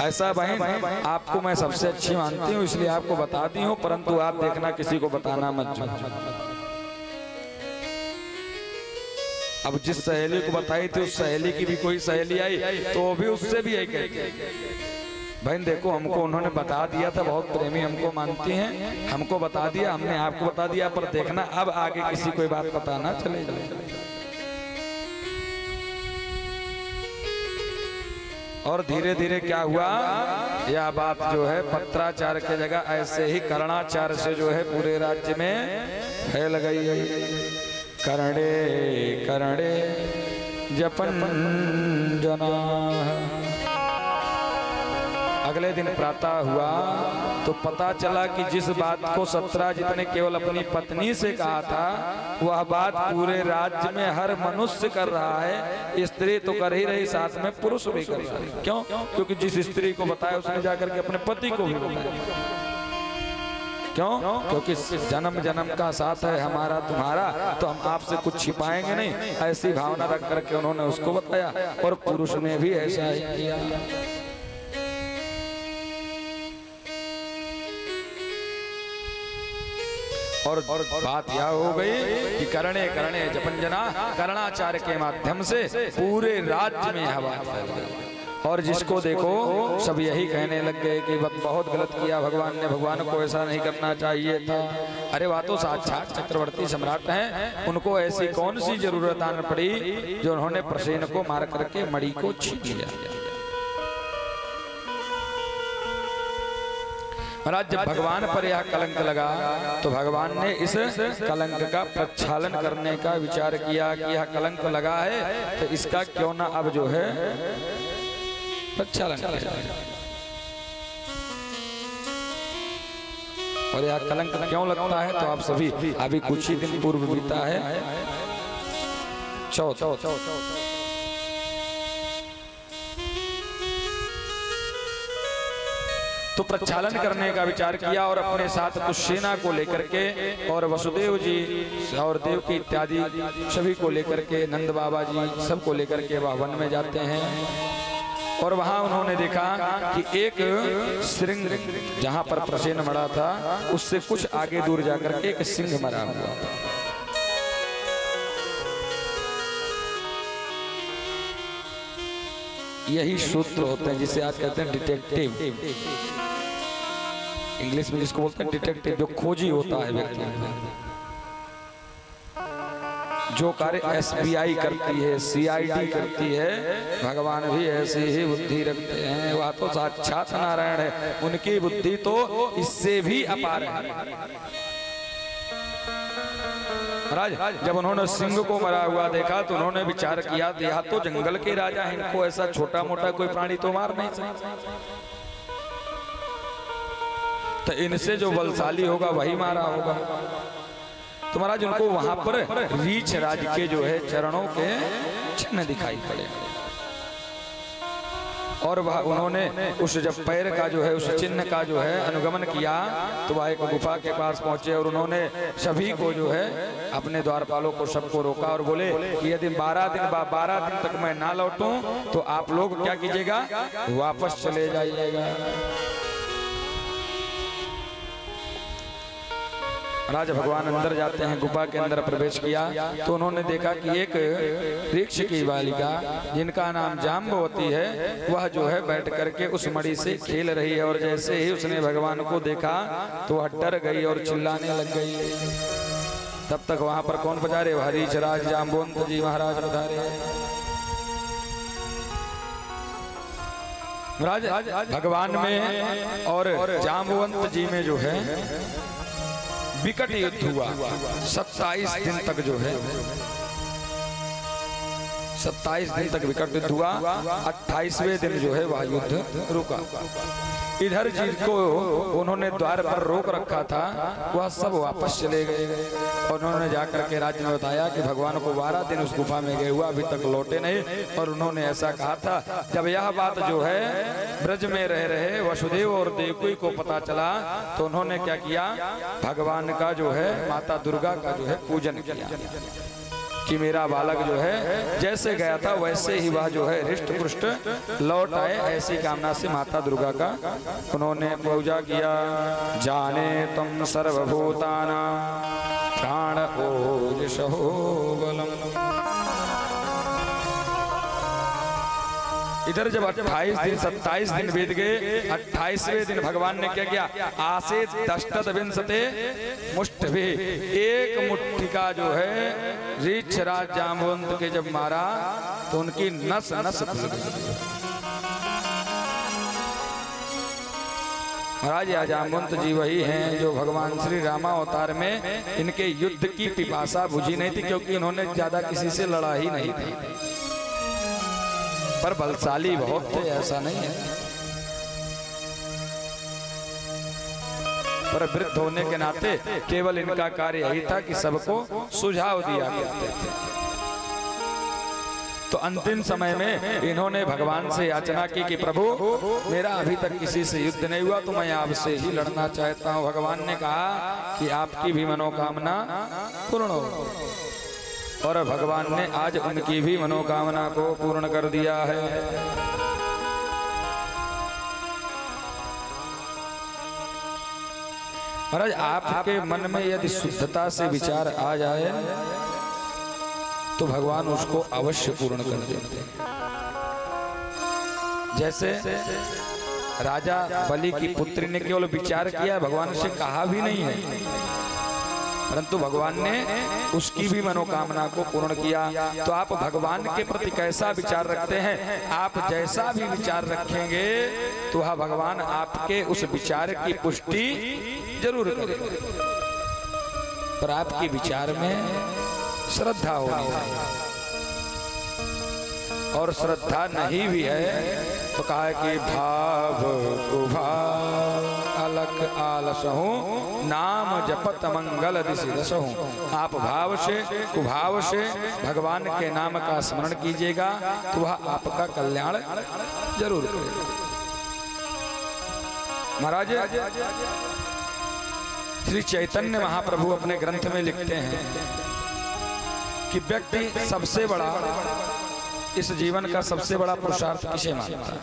ऐसा बहन आपको मैं सबसे अच्छी मानती हूँ इसलिए आपको बताती हूँ, परंतु आप देखना किसी को बताना मत। अब जिस सहेली को बताई थी उस सहेली की भी कोई सहेली आई तो वो भी उससे भी यही कहती, बहन देखो हमको उन्होंने बता दिया था, बहुत प्रेमी हमको मानती हैं, हमको बता दिया, हमने आपको बता दिया, पर देखना अब आगे किसी को बात पता ना चले। और धीरे धीरे क्या हुआ, यह बात जो है पत्राचार के जगह ऐसे ही कर्णाचार से जो है पूरे राज्य में फैल गई। कर्णे कर्णे जपन जना, अगले दिन प्रातः हुआ तो पता चला कि जिस बात को सत्यराज ने केवल अपनी पत्नी से कहा था वह बात पूरे राज्य में हर मनुष्य कर रहा है। स्त्री तो कर ही रही, साथ में पुरुष भी कर रहा है। क्यों? क्योंकि जिस स्त्री को बताया उसने जाकर के अपने पति को भी बताया। क्यों? क्योंकि जन्म जन्म का साथ है हमारा तुम्हारा, तो हम आपसे कुछ छिपाएंगे नहीं, ऐसी भावना रख करके उन्होंने उसको बताया और पुरुष ने भी ऐसा ही किया। और बात यह हो गई कि करणे करणे जपंजना करणाचार्य के माध्यम से पूरे राज्य में हवा फैल गई। और जिसको देखो सब यही कहने लग गए कि बहुत गलत किया भगवान ने, भगवान को ऐसा नहीं करना चाहिए था। अरे वह तो साक्षात चक्रवर्ती सम्राट हैं, उनको ऐसी कौन सी जरूरत आन पड़ी जो उन्होंने प्रसेन को मार करके मणि को छीन लिया। महाराज जब भगवान पर यह कलंक लगा तो भगवान ने इस कलंक का प्रक्षालन करने का विचार किया कि यह कलंक लगा है तो इसका क्यों ना अब जो है प्रक्षालन किया जाए। और यह कलंक क्यों लगता है तो आप सभी अभी कुछ ही दिन पूर्व बीता है चौथ। तो प्रक्षालन करने का विचार किया और अपने साथ कुछ सेना को लेकर के और वसुदेव जी और देवकी इत्यादि सभी को लेकर के नंद बाबा जी सबको लेकर के वह वन में जाते हैं। और वहां उन्होंने देखा कि एक सिंह जहां पर प्रसेन मरा था उससे कुछ आगे दूर जाकर के एक सिंह मरा हुआ था। यही सूत्र होते हैं जिसे आज कहते हैं डिटेक्टिव, इंग्लिश में जिसको बोलते हैं डिटेक्टिव, जो खोजी होता है व्यक्ति। जो कार्य SBI करती है, CID करती है, भगवान भी ऐसी ही बुद्धि रखते हैं। वह तो साक्षात नारायण है, उनकी बुद्धि तो इससे भी अपार है। महाराज जब उन्होंने सिंह को मरा हुआ देखा तो उन्होंने विचार किया यह तो जंगल के राजा हैं, इनको ऐसा छोटा मोटा कोई प्राणी तो मार नहीं सकता, तो इनसे जो बलशाली होगा वही मारा होगा। तो महाराज उनको वहां पर रीछ राज के जो है चरणों के चिन्ह दिखाई पड़े और वह उन्होंने उस जब पैर का जो है उस चिन्ह का जो है अनुगमन किया तो वह एक गुफा के पास पहुंचे और उन्होंने सभी को जो है अपने द्वारपालों को सबको रोका और बोले कि यदि 12 दिन तक मैं ना लौटूं तो आप लोग क्या कीजिएगा, वापस चले जाइएगा। राजा भगवान अंदर जाते हैं, गुफा के अंदर प्रवेश किया तो उन्होंने देखा कि एक वृक्ष की बालिका जिनका नाम जाम्बवती है वह जो है बैठ करके उस मणि से खेल रही है। और जैसे ही उसने भगवान को देखा तो वह डर गई और चिल्लाने लग गई। तब तक वहां पर कौन पधारे? रीछ राज जाम्बवंत जी महाराज पधारे। महाराज भगवान में और जाम्बवंत जी में जो है विकट युद्ध हुआ। 27 दिन तक जो है 27 दिन तक विकट युद्ध हुआ। 28वें दिन जो है वह युद्ध रुका। इधर जिनको उन्होंने द्वार पर रोक रखा था वह सब वापस चले गए और उन्होंने जाकर के राज्य में बताया कि भगवान को 12 दिन उस गुफा में गए हुआ, अभी तक लौटे नहीं। और उन्होंने ऐसा कहा था। जब यह बात जो है ब्रज में रह रहे वसुदेव और देवकी को पता चला तो उन्होंने क्या किया, भगवान का जो है माता दुर्गा का जो है पूजन किया कि मेरा बालक जो है जैसे गया था वैसे ही वह जो है हृष्ट पुष्ट लौट आए, ऐसी कामना से माता दुर्गा का उन्होंने पूजा किया। जाने तुम सर्वभूतानां प्राण ओजसो बलम। इधर जब 28 दिन 27 दिन बीत गए, 28वें दिन भगवान ने क्या किया, आसे दष्टद विंशते मुष्ट भी एक मुट्ठी का जो है रीछ राज जाम्बवंत के जब मारा तो उनकी नस नस फूल गई। महाराज या जाम्बवंत जी वही हैं जो भगवान श्री रामावतार में इनके युद्ध की पिपासा बुझी नहीं थी, क्योंकि इन्होंने ज्यादा किसी से लड़ा ही नहीं थी, पर बलशाली बहुत थे, ऐसा नहीं है। पर वृद्ध होने के नाते केवल इनका कार्य यही था कि सबको सुझाव दिया करते थे। तो अंतिम समय में इन्होंने भगवान से याचना की कि प्रभु मेरा अभी तक किसी से युद्ध नहीं हुआ, तो मैं आपसे ही लड़ना चाहता हूँ। भगवान ने कहा कि आपकी भी मनोकामना पूर्ण हो, और भगवान ने आज उनकी भी मनोकामना को पूर्ण कर दिया है। महाराज, आपके मन में यदि शुद्धता से विचार आ जाए तो भगवान उसको अवश्य पूर्ण कर देते हैं। जैसे राजा बलि की पुत्री ने केवल विचार किया, भगवान से कहा भी नहीं है, परंतु भगवान ने उसकी भी मनोकामना को पूर्ण किया। तो आप भगवान के प्रति कैसा विचार रखते हैं, आप जैसा भी विचार रखेंगे तो वह भगवान आपके उस विचार की पुष्टि जरूर करेगा। पर आपके विचार में श्रद्धा होनी चाहिए, और श्रद्धा नहीं भी है तो कहा कि भाव कुभाव अलख आलसहु नाम जपत मंगल दिशि दसहु। आप भाव से कुभाव से भगवान के नाम का स्मरण कीजिएगा तो वह आपका कल्याण जरूर करेगा। महाराज, श्री चैतन्य महाप्रभु अपने ग्रंथ में लिखते हैं कि व्यक्ति सबसे बड़ा, इस जीवन का सबसे बड़ा पुरुषार्थ किसे मानता है?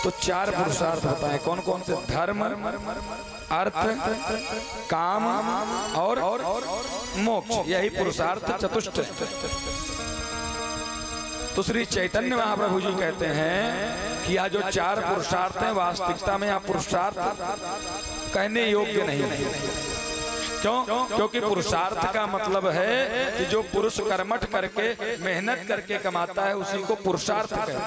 तो 4 पुरुषार्थ बताएं। कौन कौन से? धर्म, अर्थ, काम और मोक्ष। यही पुरुषार्थ चतुष्ट। तो श्री चैतन्य महाप्रभु जी कहते हैं कि यह जो 4 पुरुषार्थ हैं, वास्तविकता में यह पुरुषार्थ कहने योग्य नहीं है। क्यों? क्योंकि पुरुषार्थ का मतलब है कि जो पुरुष कर्मठ करके मेहनत करके कमाता है उसी को पुरुषार्थ कहते हैं।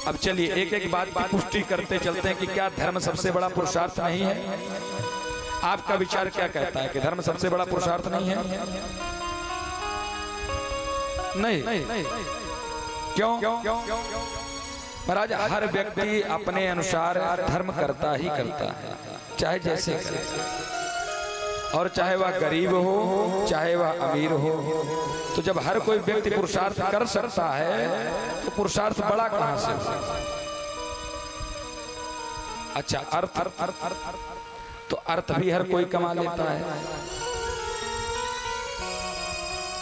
अब चलिए एक एक बात की पुष्टि करते चलते हैं कि क्या धर्म सबसे बड़ा पुरुषार्थ नहीं है? आपका विचार क्या कहता है कि धर्म सबसे बड़ा पुरुषार्थ नहीं है? नहीं। क्यों? महाराज, हर व्यक्ति अपने अनुसार धर्म करता ही करता है, चाहे जैसे करे, और चाहे वह गरीब हो चाहे वह अमीर हो। तो जब हर कोई व्यक्ति पुरुषार्थ कर सकता है तो पुरुषार्थ बड़ा कहां से? अच्छा, अर्थ तो अर्थ भी हर कोई कमा लेता है।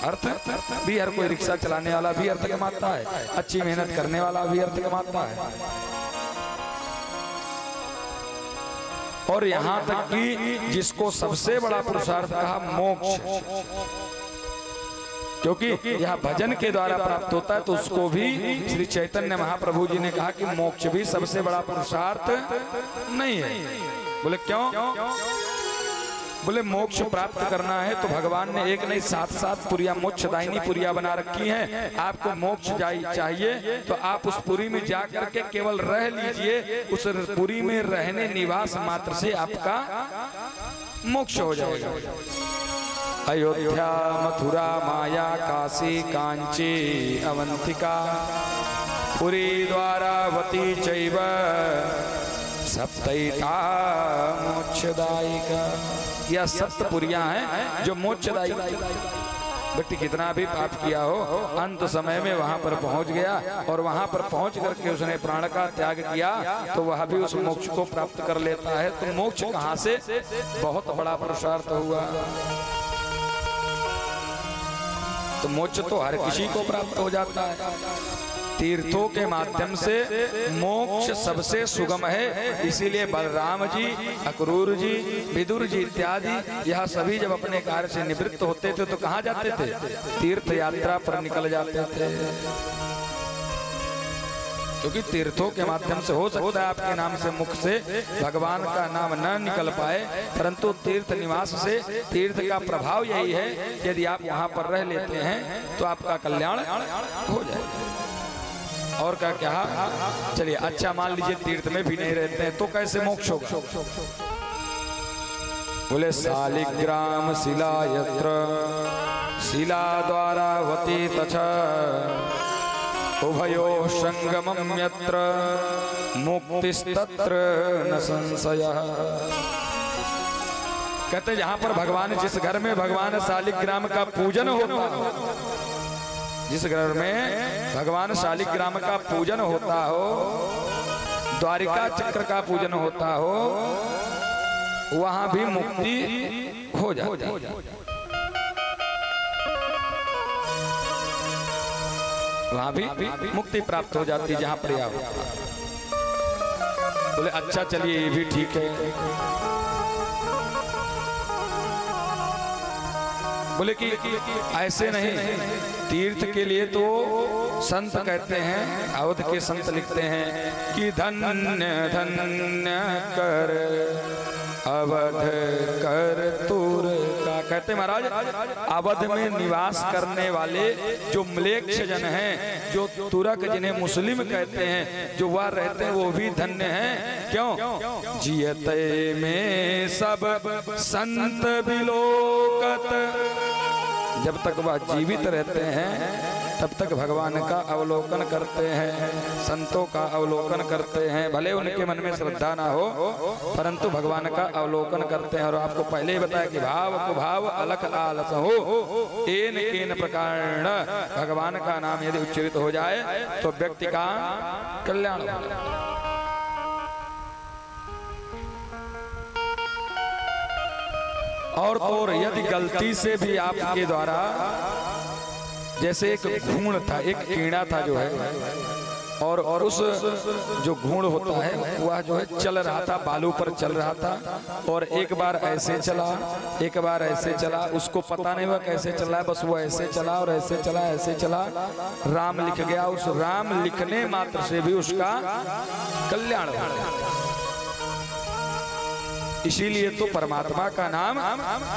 अर्थ भी हर कोई, रिक्शा चलाने वाला भी अर्थ कमाता है, अच्छी मेहनत करने वाला भी अर्थ कमाता है। और यहां तक कि जिसको सबसे बड़ा पुरुषार्थ कहा, मोक्ष, क्योंकि यह भजन के द्वारा प्राप्त होता है, तो उसको भी श्री चैतन्य महाप्रभु जी ने कहा कि मोक्ष भी सबसे बड़ा पुरुषार्थ नहीं है। बोले क्यों? बोले मोक्ष प्राप्त करना है तो भगवान ने एक नहीं 7 पुरिया, मोक्षदायिनी पुरिया बना रखी हैं। आपको मोक्ष चाहिए तो आप उस पुरी में जा करके केवल रह लीजिए, उस पुरी में रहने निवास मात्र से आपका मोक्ष हो जाएगा। अयोध्या, मथुरा, माया, काशी, कांची, अवंतिका, पुरी, द्वारावती चैव सप्तैता मोक्षदायिका। यह 7 पुरियां हैं जो मोक्षदायी। व्यक्ति कितना भी पाप किया हो, अंत समय में वहां पर पहुंच गया और वहां पर पहुंच करके उसने प्राण का त्याग किया तो वह भी उस मोक्ष को प्राप्त कर लेता है। तो मोक्ष कहां से? बहुत बड़ा पुरुषार्थ हुआ। तो मोक्ष तो हर किसी को प्राप्त हो जाता है। तीर्थों के माध्यम से मोक्ष सबसे सुगम है। इसीलिए बलराम जी, अक्रूर जी, विदुर जी इत्यादि यह सभी जब अपने कार्य से निवृत्त होते थे तो कहाँ जाते थे? तीर्थ यात्रा पर निकल जाते थे। क्योंकि तीर्थों के माध्यम से हो सकता है आपके नाम से, मुख से भगवान का नाम न निकल पाए, परंतु तीर्थ निवास से तीर्थ का प्रभाव यही है कि यदि आप वहां पर रह लेते हैं तो आपका कल्याण हो जाएगा। और क्या? चलिए, अच्छा मान लीजिए तीर्थ में भी नहीं रहते हैं तो कैसे मोक्ष होगा? बोले शालिग्राम शिला यत्र शिला द्वारावती तथा उभयो संगमं यत्र मुक्तिस्तत्र न संशयः। कहते जहां पर भगवान, जिस घर में भगवान शालिग्राम का पूजन होता हो, जिस घर में भगवान शालिग्राम का पूजन होता हो, द्वारिका चक्र का पूजन होता हो, वहां भी मुक्ति हो जाती है। वहां भी मुक्ति प्राप्त हो जाती है जहां पर आप बोले अच्छा चलिए ये भी ठीक है। बोले कि ऐसे नहीं, तीर्थ के लिए तो संत कहते हैं, अवध के संत लिखते हैं कि धन्य धन्य कर अवध कर तुर का। कहते महाराज अवध में निवास करने वाले जो म्लेच्छ जन हैं, जो तुरक जिन्हें मुस्लिम कहते हैं, जो वह रहते हैं वो भी धन्य हैं। क्यों? जियते में सब संत बिलोकत। जब तक वह जीवित रहते हैं तब तक भगवान का अवलोकन करते हैं, संतों का अवलोकन करते हैं। भले उनके मन में श्रद्धा ना हो परंतु भगवान का अवलोकन करते हैं। और आपको पहले ही बताया कि भाव को भाव अलख आलस हो, एन केन प्रकार भगवान का नाम यदि उच्चरित हो जाए तो व्यक्ति का कल्याण हो। और यदि गलती से भी आपके द्वारा, जैसे एक घूण था, एक कीड़ा था जो है, और उस जो घूण होता है वह जो है चल रहा था, बालू पर चल रहा था, और एक बार ऐसे चला, एक बार ऐसे चला, उसको पता नहीं हुआ कैसे चला है, बस वो ऐसे चला और ऐसे चला, ऐसे चला, राम लिख गया। उस राम लिखने मात्र से भी उसका कल्याण हो गया। इसीलिए तो परमात्मा का नाम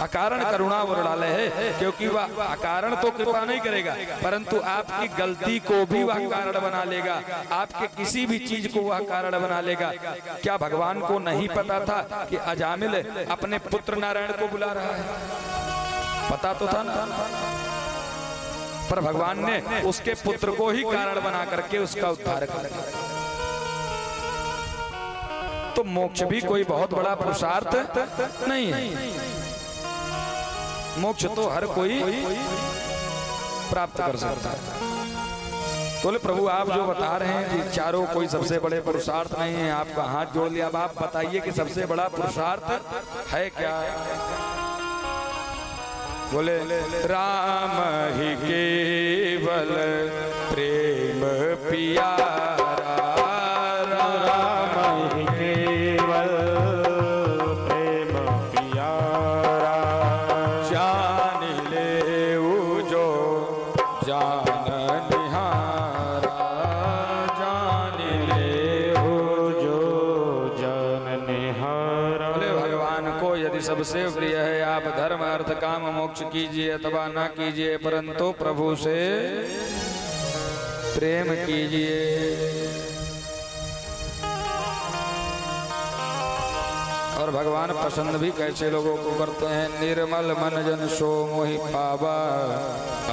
अकारण करुणा वरुणालय है, क्योंकि वह अकारण तो कृपा नहीं करेगा परंतु आपकी गलती को भी वह कारण बना लेगा, आपके किसी भी चीज को वह कारण बना लेगा। क्या भगवान को नहीं पता था कि अजामिल अपने पुत्र नारायण को बुला रहा है? पता तो था ना, पर भगवान ने उसके पुत्र को ही कारण बना करके उसका उद्धार कर दिया। तो मोक्ष भी कोई बहुत बड़ा पुरुषार्थ नहीं है, मोक्ष तो हर कोई प्राप्त कर सकता है। तो प्रभु आप जो बता रहे हैं कि चारों कोई सबसे बड़े पुरुषार्थ नहीं है, आपका हाथ जोड़ लिया। अब आप बताइए कि सबसे बड़ा पुरुषार्थ है क्या? बोले राम ही केवल प्रेम पियारा, सबसे प्रिय है। आप धर्म अर्थ काम मोक्ष कीजिए अथवा ना कीजिए परंतु प्रभु से प्रेम कीजिए। और भगवान पसंद भी कैसे लोगों को करते हैं? निर्मल मन जन सो मोहि पावा,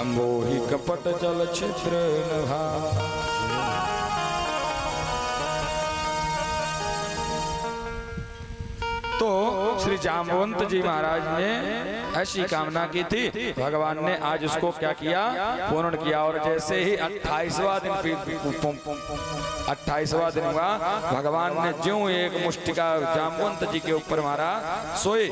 अम्बोहि कपट चल छिद्र नभा। तो श्री जाम्बवंत जी महाराज ने ऐसी कामना की थी, भगवान ने आज उसको क्या किया? पूर्ण किया। और जैसे ही 28वां दिन हुआ, भगवान ने ज्यों एक मुष्टिका जाम्बवंत जी के ऊपर मारा, सोए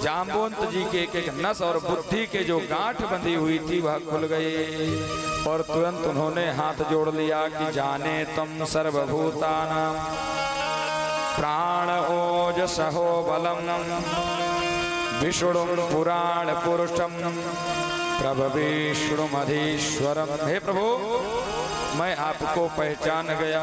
जाम्बवंत जी के एक नस और बुद्धि के जो गांठ बंधी हुई थी वह खुल गई। और तुरंत उन्होंने हाथ जोड़ लिया कि जाने तम सर्वभूतानां प्राण ओजसहो बलम विष्णुं पुराण पुरुषम प्रभविष्णुमधीश्वरम। हे प्रभु मैं आपको पहचान गया,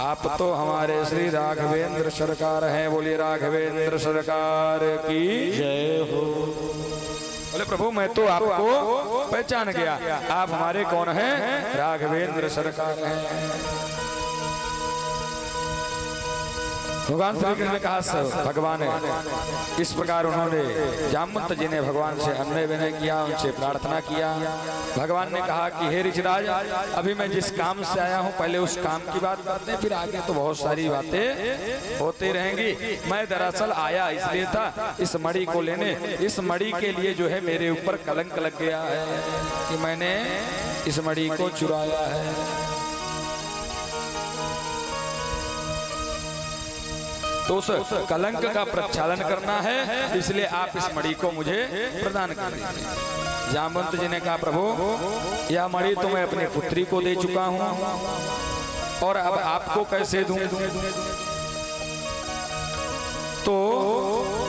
आप तो हमारे श्री राघवेंद्र सरकार हैं। बोलिए राघवेंद्र सरकार की जय हो। बोले प्रभु मैं तो आपको पहचान गया, आप हमारे कौन हैं? राघवेंद्र सरकार हैं। भगवान श्री कृष्ण ने कहा भगवान इस प्रकार उन्होंने जामवंत जी ने भगवान से अन्य विनय किया, उनसे प्रार्थना किया। भगवान ने कहा कि हे ऋषिराज, अभी मैं जिस काम से आया हूँ पहले उस काम की बात करते हैं, फिर आगे तो बहुत सारी बातें होती रहेंगी। मैं दरअसल आया इसलिए था इस मणि को लेने। इस मणि के लिए जो है मेरे ऊपर कलंक लग गया है कि मैंने इस मणि को चुराया है। तो उस कलंक का प्रक्षालन करना है, इसलिए आप इस मणि को मुझे प्रदान कर दीजिए। जामवंत जी ने कहा प्रभु यह मणि तो मैं अपनी पुत्री को दे चुका हूं और अब आपको कैसे दूं? तो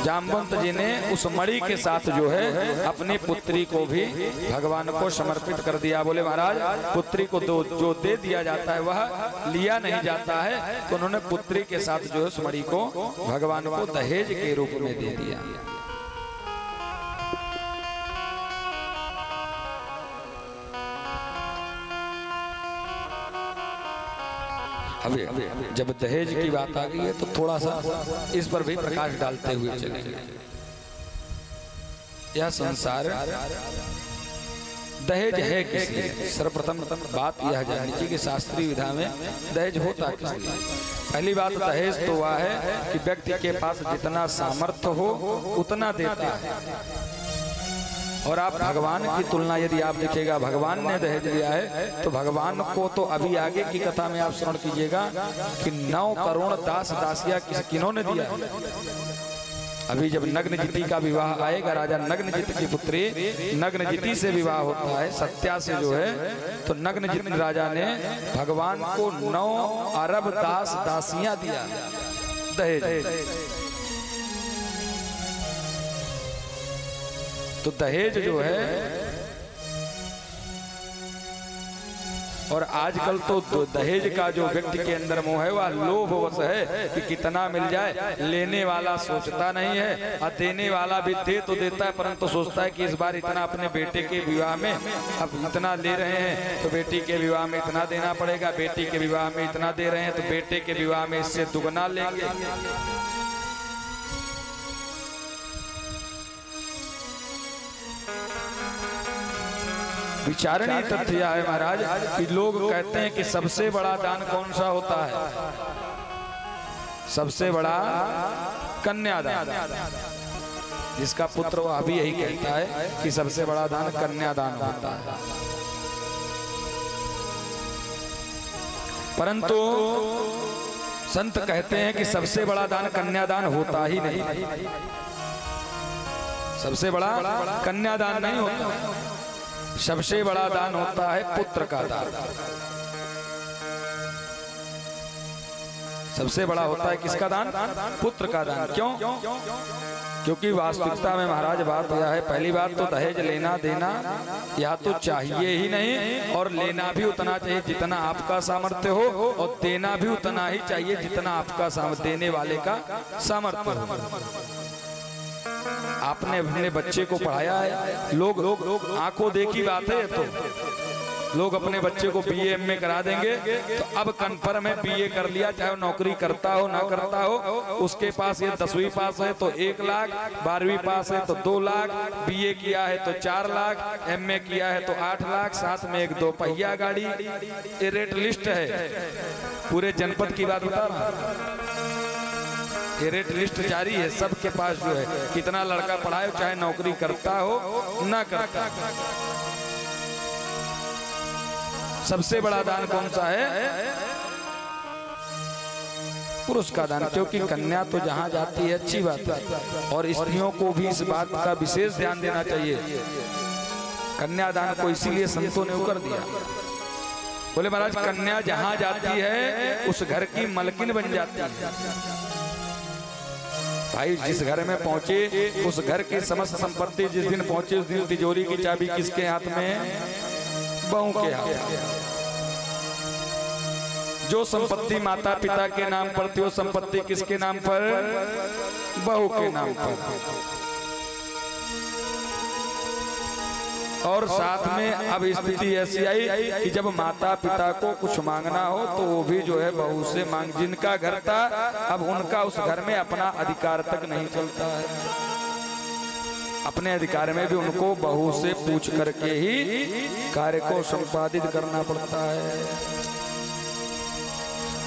जामवंत जी ने उस मणि के साथ जो है अपनी पुत्री को भी भगवान को समर्पित कर दिया। बोले महाराज पुत्री को जो दे दिया जाता है वह लिया नहीं जाता है, तो उन्होंने पुत्री के साथ जो है उस मणि को भगवान को दहेज के रूप में दे दिया। अभी जब दहेज की बात आ गई है तो थोड़ा सा इस पर भी प्रकाश डालते हुए चलेंगे। यह संसार दहेज है किस लिए? सर्वप्रथम बात यह जाननी चाहिए कि शास्त्रीय विधा में दहेज होता किस लिए। पहली बात दहेज तो वह है कि व्यक्ति के पास जितना सामर्थ्य हो उतना देता है। और आप भगवान की तुलना यदि आप देखिएगा, भगवान ने दहेज लिया है तो भगवान को तो अभी आगे की कथा में आप श्रवण कीजिएगा कि 9 करोड़ दास दासियां किन्होंने दिया है। अभी जब नग्नजिति का विवाह आएगा, राजा नग्नजित की पुत्री नग्नजिति से विवाह होता है, सत्या से जो है, तो नग्नजित राजा ने भगवान को 9 अरब दास दासियां दिया दहेज। तो दहेज जो है, और आजकल तो दहेज का जो व्यक्ति के अंदर मोह है वह लोभवश है कि कितना मिल जाए। लेने वाला सोचता नहीं है और देने वाला भी दे तो देता है, परंतु सोचता है कि इस बार इतना अपने बेटे के विवाह में, अब इतना ले रहे हैं तो बेटी के विवाह में इतना देना पड़ेगा, बेटी के विवाह में इतना दे रहे हैं तो बेटे के विवाह में इससे दुगना लेंगे। विचारणीय तथ्य यह है महाराज कि लोग कहते हैं कि सबसे बड़ा दान कौन सा होता है? सबसे बड़ा कन्यादान। जिसका पुत्र वह अभी यही कहता है कि सबसे बड़ा दान कन्यादान होता है। परंतु संत कहते हैं कि सबसे बड़ा दान कन्यादान होता ही नहीं। सबसे बड़ा कन्यादान नहीं होता, सबसे बड़ा दान होता है पुत्र का दान। सबसे बड़ा होता है किसका दान? पुत्र का दान। क्यों? क्योंकि वास्तविकता में महाराज बात यह है, पहली बात तो दहेज लेना देना या तो चाहिए ही नहीं, और लेना भी उतना चाहिए जितना आपका सामर्थ्य हो, और देना भी उतना ही चाहिए जितना आपका देने वाले का सामर्थ्य हो। आपने अपने बच्चे को पढ़ाया है, लोग आंखों देखी बात है, तो लोग अपने बच्चे को बीए एमए करा देंगे, तो अब कन्फर्म है बीए कर लिया, चाहे नौकरी करता हो ना करता हो, उसके पास ये 10वीं पास है तो 1 लाख, 12वीं पास है तो 2 लाख, बीए किया है तो 4 लाख, एमए किया है तो 8 लाख, साथ में एक 2 पहिया गाड़ी। ये रेट लिस्ट है, पूरे जनपद की बात बता रहा हूं। ये रेट लिस्ट जारी है, सबके पास जो है कितना लड़का पढ़ाए, चाहे नौकरी करता हो ना करता। सबसे बड़ा दान कौन सा है? पुरुष का दान, क्योंकि कन्या तो जहां जाती है अच्छी बात है, और स्त्रियों को भी इस बात का विशेष ध्यान देना चाहिए। कन्यादान को इसीलिए संतों ने कर दिया। बोले महाराज कन्या जहां जाती है उस घर की मलकिन बन जाती है। भाई जिस घर में पहुंचे उस घर की समस्त संपत्ति जिस दिन पहुंचे उस दिन तिजोरी की चाबी किसके हाथ में? बहू के हाथ। जो संपत्ति माता पिता के नाम पर थी वो संपत्ति किसके नाम पर? बहू के नाम पर। और साथ में अब स्थिति ऐसी आई कि जब माता पिता को कुछ मांगना हो तो वो भी जो है बहू से मांग, जिनका घर था अब उनका उस घर में अपना अधिकार तक नहीं चलता है। अपने अधिकार में भी उनको बहू से पूछ करके ही कार्य को संपादित करना पड़ता है।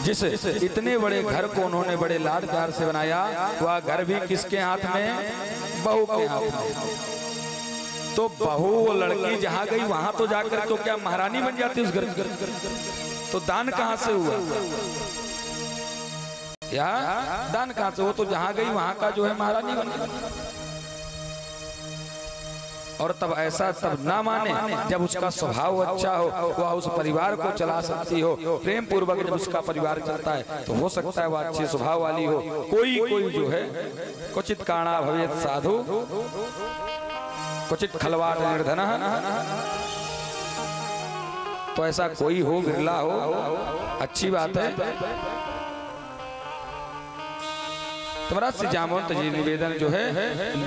जिस इतने बड़े घर को उन्होंने बड़े लाड प्यार से बनाया, वह घर भी किसके हाथ में? बहू के हाथ में। तो बहू वो लड़की जहां गई वहां तो जाकर तो क्या महारानी बन जाती उस घर? तो दान कहां से हुआ? या दान कहां से? वो तो जहां गई वहां का जो है महारानी बन गई। और तब ऐसा तब ना माने जब उसका स्वभाव अच्छा हो, वह उस परिवार को चला सकती हो प्रेम पूर्वक। जब उसका परिवार चलता है तो हो सकता है वह अच्छे स्वभाव वाली हो। कोई जो है क्वचित कारणा भवेत् साधु क्वचित खलवाट निर्धन, तो ऐसा कोई हो, बिरला हो, अच्छी बात है। तुम्हारा श्री जामवंत जी निवेदन जो है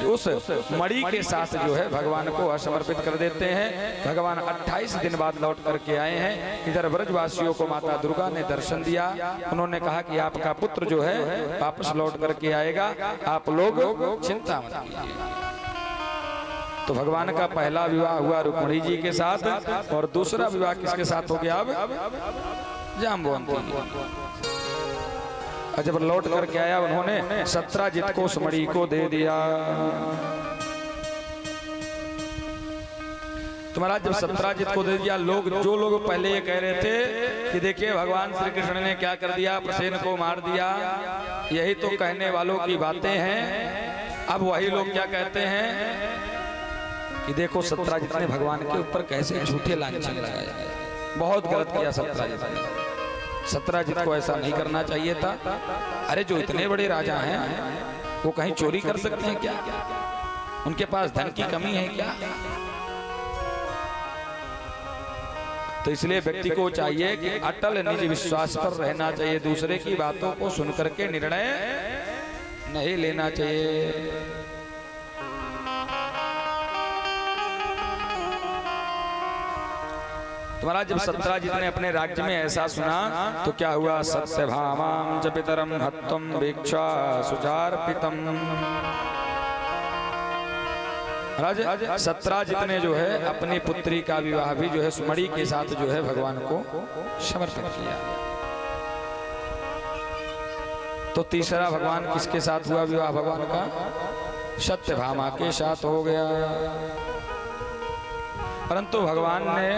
उस मणि के साथ जो है भगवान को समर्पित कर देते हैं। भगवान 28 दिन बाद लौट करके आए हैं। इधर ब्रजवासियों को माता दुर्गा ने दर्शन दिया। उन्होंने कहा कि आपका पुत्र जो है वापस लौट करके आएगा, आप लोग चिंता मत कीजिए। तो भगवान का पहला विवाह हुआ रुक्मिणी जी के साथ और दूसरा विवाह किसके साथ हो गया? अब जाम्बवंती जी। जब लौट करके आया उन्होंने सत्राजित को उस मणि को दे दिया। तुम्हारा जब सत्राजित को दे दिया, जो लोग पहले ये कह रहे थे कि देखिए भगवान श्री कृष्ण ने क्या कर दिया, प्रसेन को मार दिया, यही तो कहने वालों की बातें हैं। अब वही लोग क्या कहते हैं कि देखो सत्राजित ने भगवान के ऊपर कैसे झूठे लांछन लगाए, बहुत गलत किया सत्राजित ने। सत्राजित को ऐसा नहीं करना चाहिए था। अरे जो इतने बड़े राजा हैं वो कहीं चोरी कर सकते हैं क्या? उनके पास धन की कमी है क्या? तो इसलिए व्यक्ति को चाहिए कि अटल निज विश्वास पर रहना चाहिए। दूसरे की बातों को सुनकर के निर्णय नहीं लेना चाहिए। तुम्हारा जब सत्राजित ने अपने राज्य में ऐसा सुना तो क्या हुआ? सत्यभामां च पितरं हत्वं वीक्षा सुचार्पितम्। सत्राजित ने जो है अपनी पुत्री का विवाह भी जो है सुमणि के साथ जो है भगवान को समर्पित किया। तो तीसरा भगवान किसके साथ हुआ विवाह भगवान का? सत्यभामा के साथ हो गया। परंतु भगवान ने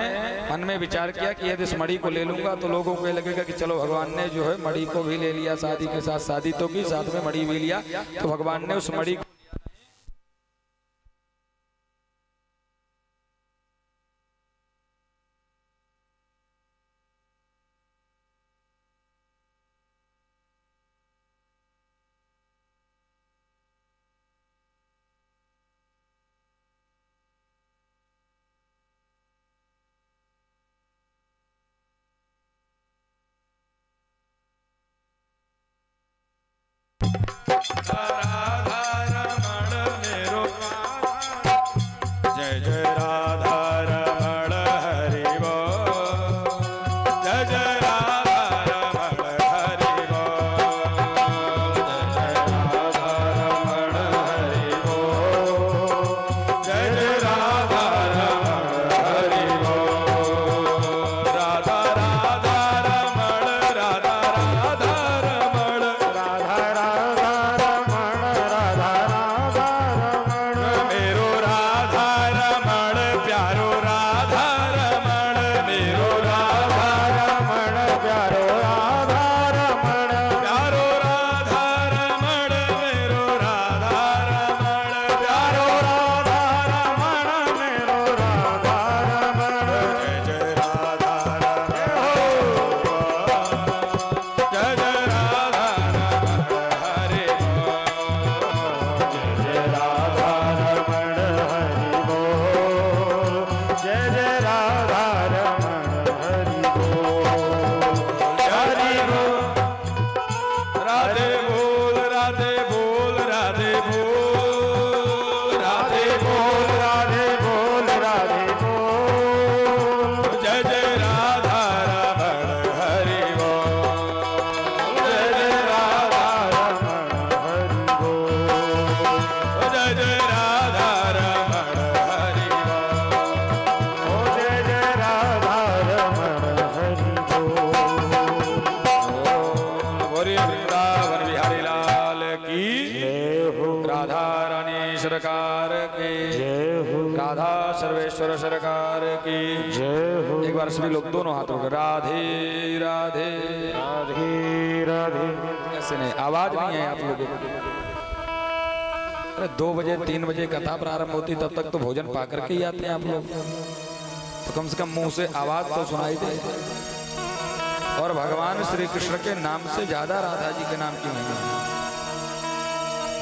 मन में विचार किया कि यदि इस मणि को ले लूंगा तो लोगों को ये लगेगा कि चलो भगवान ने जो है मणि को भी ले लिया, शादी के साथ शादी तो की, साथ में मणि भी लिया। तो भगवान ने उस मणि बार सभी लोग दोनों हाथों में राधे राधे राधे राधे। ऐसे नहीं, आवाज नहीं है आप लोगों को। अरे 2 बजे 3 बजे कथा प्रारंभ होती तब तक तो भोजन पा करके ही आते हैं आप लोग, तो कम से कम मुंह से आवाज तो सुनाई दे। और भगवान श्री कृष्ण के नाम से ज्यादा राधा जी के नाम की महिमा है।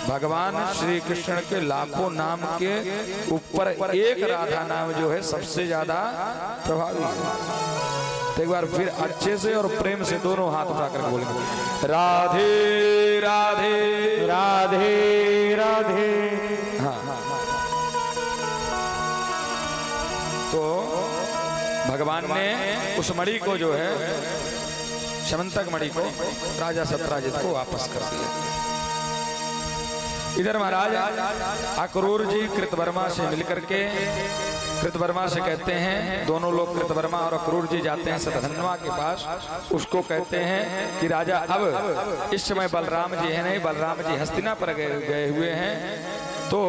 भगवान श्री कृष्ण के लाखों नाम के ऊपर एक राधा नाम जो है सबसे ज्यादा प्रभावी है। तो एक बार फिर अच्छे से और प्रेम से दोनों हाथ उठाकर बोलेंगे राधे राधे राधे राधे। हाँ। तो भगवान ने उस मणि को जो है शमंतक मणि को राजा सत्राजित को वापस कर दिया। इधर महाराज अक्रूर जी कृतवर्मा से मिलकर के, कृतवर्मा से कहते हैं, दोनों लोग कृतवर्मा और अक्रूर जी जाते हैं शतधन्वा के पास। उसको कहते हैं कि राजा अब इस समय बलराम जी है नहीं, बलराम जी हस्तिनापुर गए हुए हैं, तो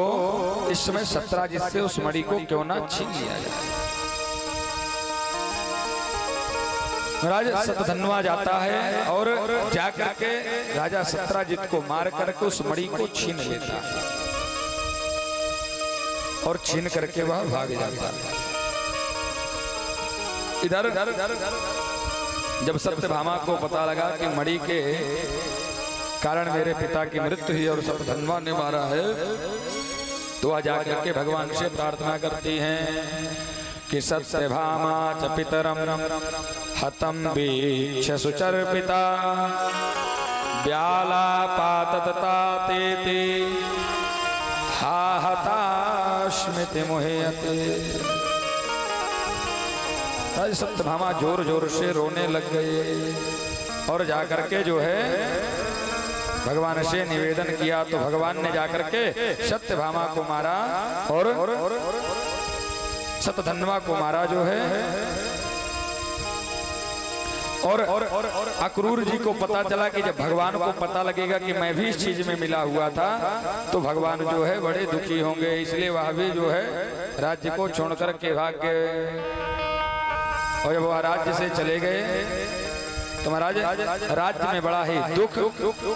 इस समय सत्राजित से उस मणि को क्यों ना छीन लिया जाए। महाराज शतधन्वा जाता है और जाकर के राजा सत्राजित को मार करके उस मणि को छीन लेता है और छीन करके वह भाग जाता है। इधर जब सत्यभामा को पता लगा कि मणि के कारण मेरे पिता की मृत्यु हुई और शतधन्वा ने मारा है, तो वह जाकर के भगवान से प्रार्थना करती हैं कि सत्यभामा च पितरम हतम वीक्ष्य सुचर्पिता व्यालापातता तेते हा हतास्मिति मुह्यते। सत्यभामा जोर जोर से रोने लग गए और जाकर के जो है भगवान से निवेदन किया, तो भगवान ने जाकर के सत्यभामा को मारा और शतधन्वा को मारा जो है। और अक्रूर जी को पता चला कि जब भगवान को पता लगेगा कि मैं भी इस चीज में मिला हुआ था, तो भगवान जो है बड़े दुखी होंगे, इसलिए वह भी जो है राज्य को छोड़कर के भाग गए। और जब वह राज्य से चले गए तो महाराज राज्य में बड़ा ही दुख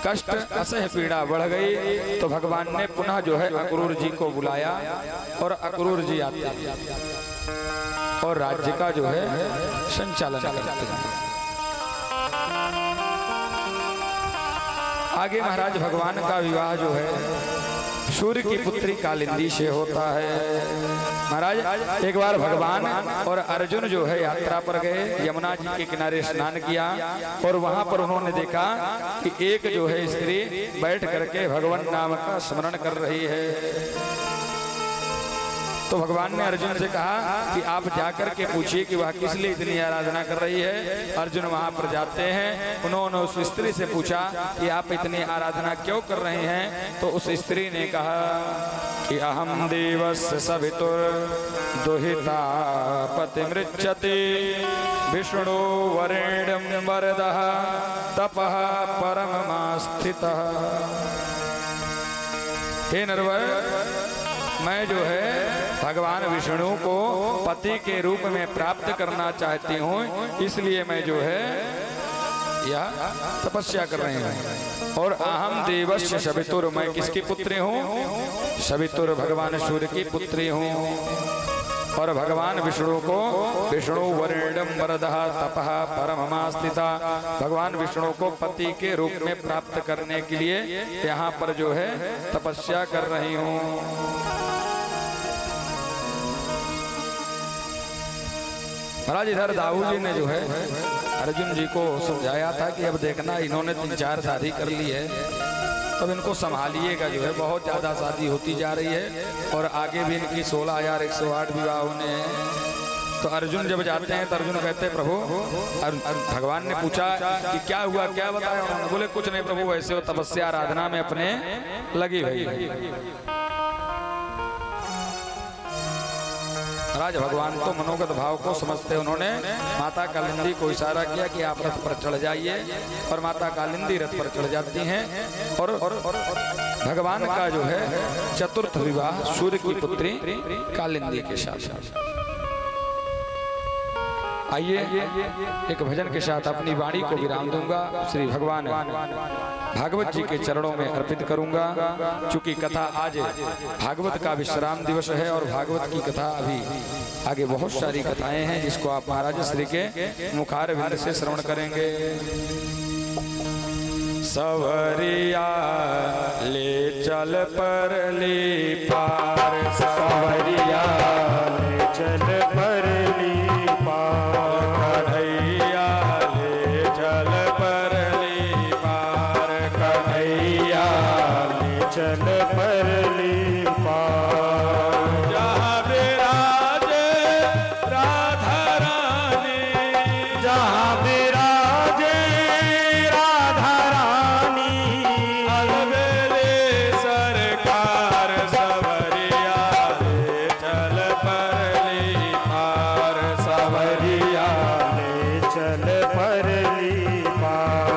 कष्ट असह्य पीड़ा बढ़ गई। तो भगवान ने पुनः जो है अक्रूर जी को बुलाया और अक्रूर जी आते और राज्य का जो है संचालन करते हैं। आगे महाराज भगवान का विवाह जो है सूर्य की पुत्री कालिंदी से होता है। महाराज एक बार भगवान और अर्जुन जो है यात्रा पर गए, यमुना जी के किनारे स्नान किया और वहां पर उन्होंने देखा कि एक जो है स्त्री बैठ करके भगवान नाम का स्मरण कर रही है। तो भगवान ने अर्जुन से कहा कि आप जाकर के पूछिए कि वह किस लिए इतनी आराधना कर रही है। अर्जुन वहां पर जाते हैं, उन्होंने उस स्त्री से पूछा कि आप इतनी आराधना क्यों कर रहे हैं। तो उस स्त्री ने कहा कि अहम देवस्य सवितुर दुहिता पतिमृच्छति विष्णु वरेण्यं वरदः तपः परममास्थितः। हे नरवर, मैं जो है भगवान विष्णु को पति के रूप में प्राप्त करना चाहती हूँ, इसलिए मैं जो है यह तपस्या कर रही हूँ। और अहम देवस्य सवितुर, मैं किसकी पुत्री हूँ? सवितुर भगवान सूर्य की पुत्री हूँ। और भगवान विष्णु को विष्णु वरेण्यं वरदः तपः परममास्थिता, भगवान विष्णु को पति के रूप में प्राप्त करने के लिए यहाँ पर जो है तपस्या कर रही हूँ। महाराज इधर दाऊ जी ने जो है अर्जुन जी को समझाया था कि अब देखना इन्होंने 3-4 शादी कर ली है, तब इनको संभालिएगा, जो है बहुत ज्यादा शादी होती जा रही है और आगे भी इनकी 16,108 विवाह होने हैं। तो अर्जुन जब जाते हैं तो अर्जुन कहते हैं प्रभु, भगवान ने पूछा कि क्या हुआ, क्या बताया उन्होंने। बोले कुछ नहीं प्रभु, वैसे वो तपस्या आराधना में अपने लगी हुई है। महाराज भगवान तो मनोगत भाव को समझते, उन्होंने माता कालिंदी को इशारा किया कि आप रथ पर चढ़ जाइए और माता कालिंदी रथ पर चढ़ जाती हैं और भगवान का जो है चतुर्थ विवाह सूर्य की पुत्री कालिंदी के साथ। आइए एक भजन के साथ अपनी वाणी को विराम दूंगा। श्री भगवान भागवत जी के चरणों में अर्पित करूंगा। चूंकि कथा आज भागवत का विश्राम दिवस है और भागवत की कथा अभी आगे बहुत सारी कथाएं हैं जिसको आप महाराज श्री के मुखार बिंद से श्रवण करेंगे। सवरिया ले चल परली पार, सवरिया ले चल परली पार, कन्हैया ले चल परली पार, कन्हैया ले चल परली पार। जहाँ विराजे राधा रानी, जहाँ विराजे राधा रानी, अलबेले सरकार, सवरिया ले चल परली पार, सवरिया ले चल परली पार।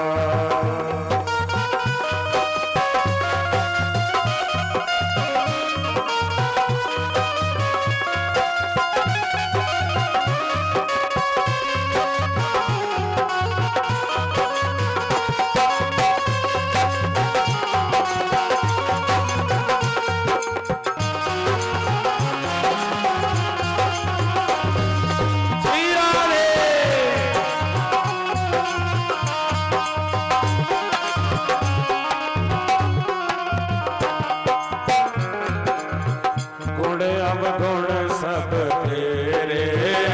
गुण अवगुण सब तेरे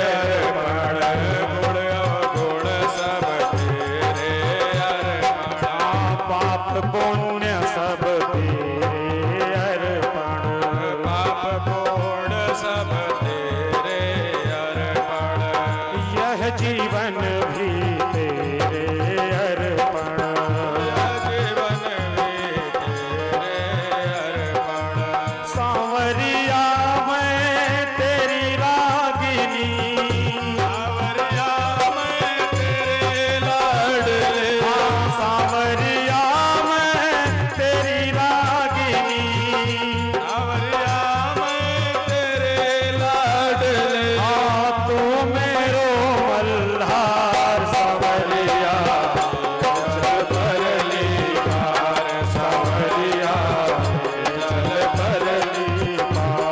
अर्पण, गुण अवगुण सब तेरे अर्पण, पाप पुण्य सब तेरे अर्पण, पाप पुण्य सब तेरे अर्पण, यह जीवन भी तेरे अर्पण, यह जीवन भी तेरे अर्पण। सांवरिया मैं तेरी रागिनी, सांवरिया मैं तेरे लाडले, सांवरिया मैं तेरी रागिनी, सांवरिया मैं तेरे लाडले, तू मेरो मल्हार, सांवरिया चल परली पार, सांवरिया चल परली पार।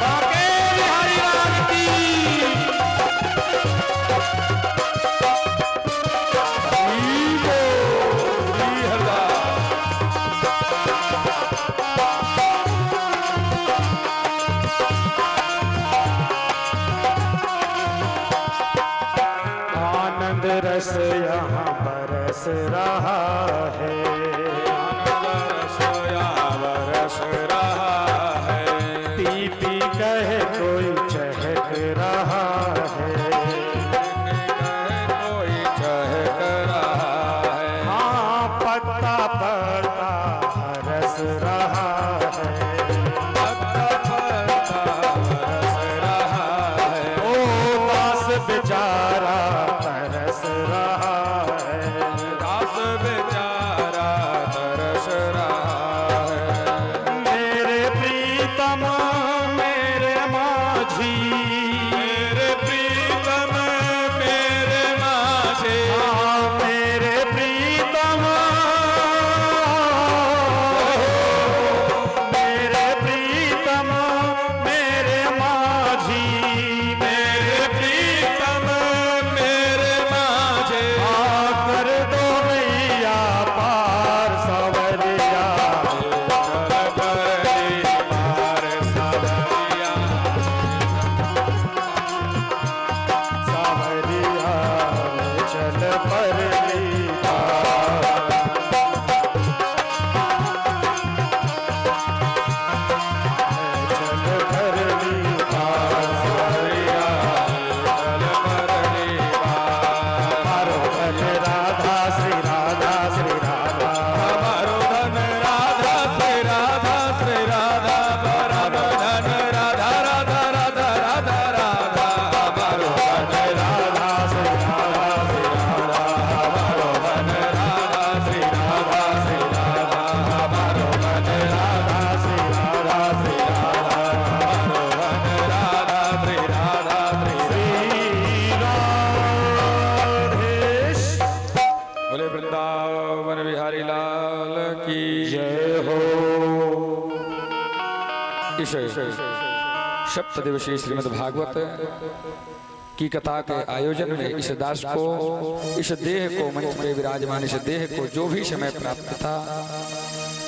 बाके बिहारी लाल की ईगो हल्ला। आनंद रस यहाँ बरस रहा है, आनंद रस यहाँ बरस रहा है, पी पी कहे कोई चहक रहा है, कोई चहक रहा है, हाँ पत्ता पत्ता हरस रहा है, पत्ता पत्ता हरस रहा है, ओ दास बेचारा तरस रहा है, दास बेचारा तरस रहा है। मेरे प्रीतम मेरे माझी, मेरे प्रीतम मेरे माझी, मेरे प्रीतम मेरे प्रीतम मेरे माझी, मेरे प्रीतम मेरे माझे, कर दो मैया पार, सवरिया चल परली पार, सवरिया इस सप्तदिवसीय श्रीमद् भागवत की कथा के आयोजन में इस दास को, इस देह को, मंच पे विराजमान इस देह को जो भी समय प्राप्त था,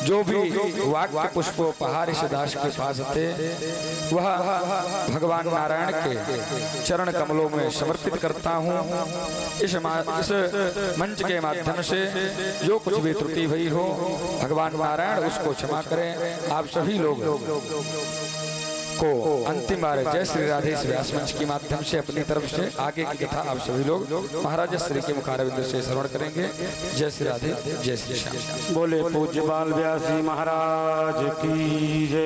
जो भी वाक्य पुष्पोपहार इस दास के पास थे, वह भगवान नारायण के चरण कमलों में समर्पित करता हूँ। इस मंच के माध्यम से जो कुछ भी त्रुटि हुई हो, भगवान नारायण उसको क्षमा करें। आप सभी लोग को अंतिम बार जय श्री राधे इस व्यास मंच के माध्यम से अपनी तरफ से आगे की कथा आप सभी लोग महाराज श्री के मुखारविंद से श्रवण करेंगे। जय श्री राधे, जय श्री श्याम। बोले पूज्य बाल व्यास जी महाराज की जय।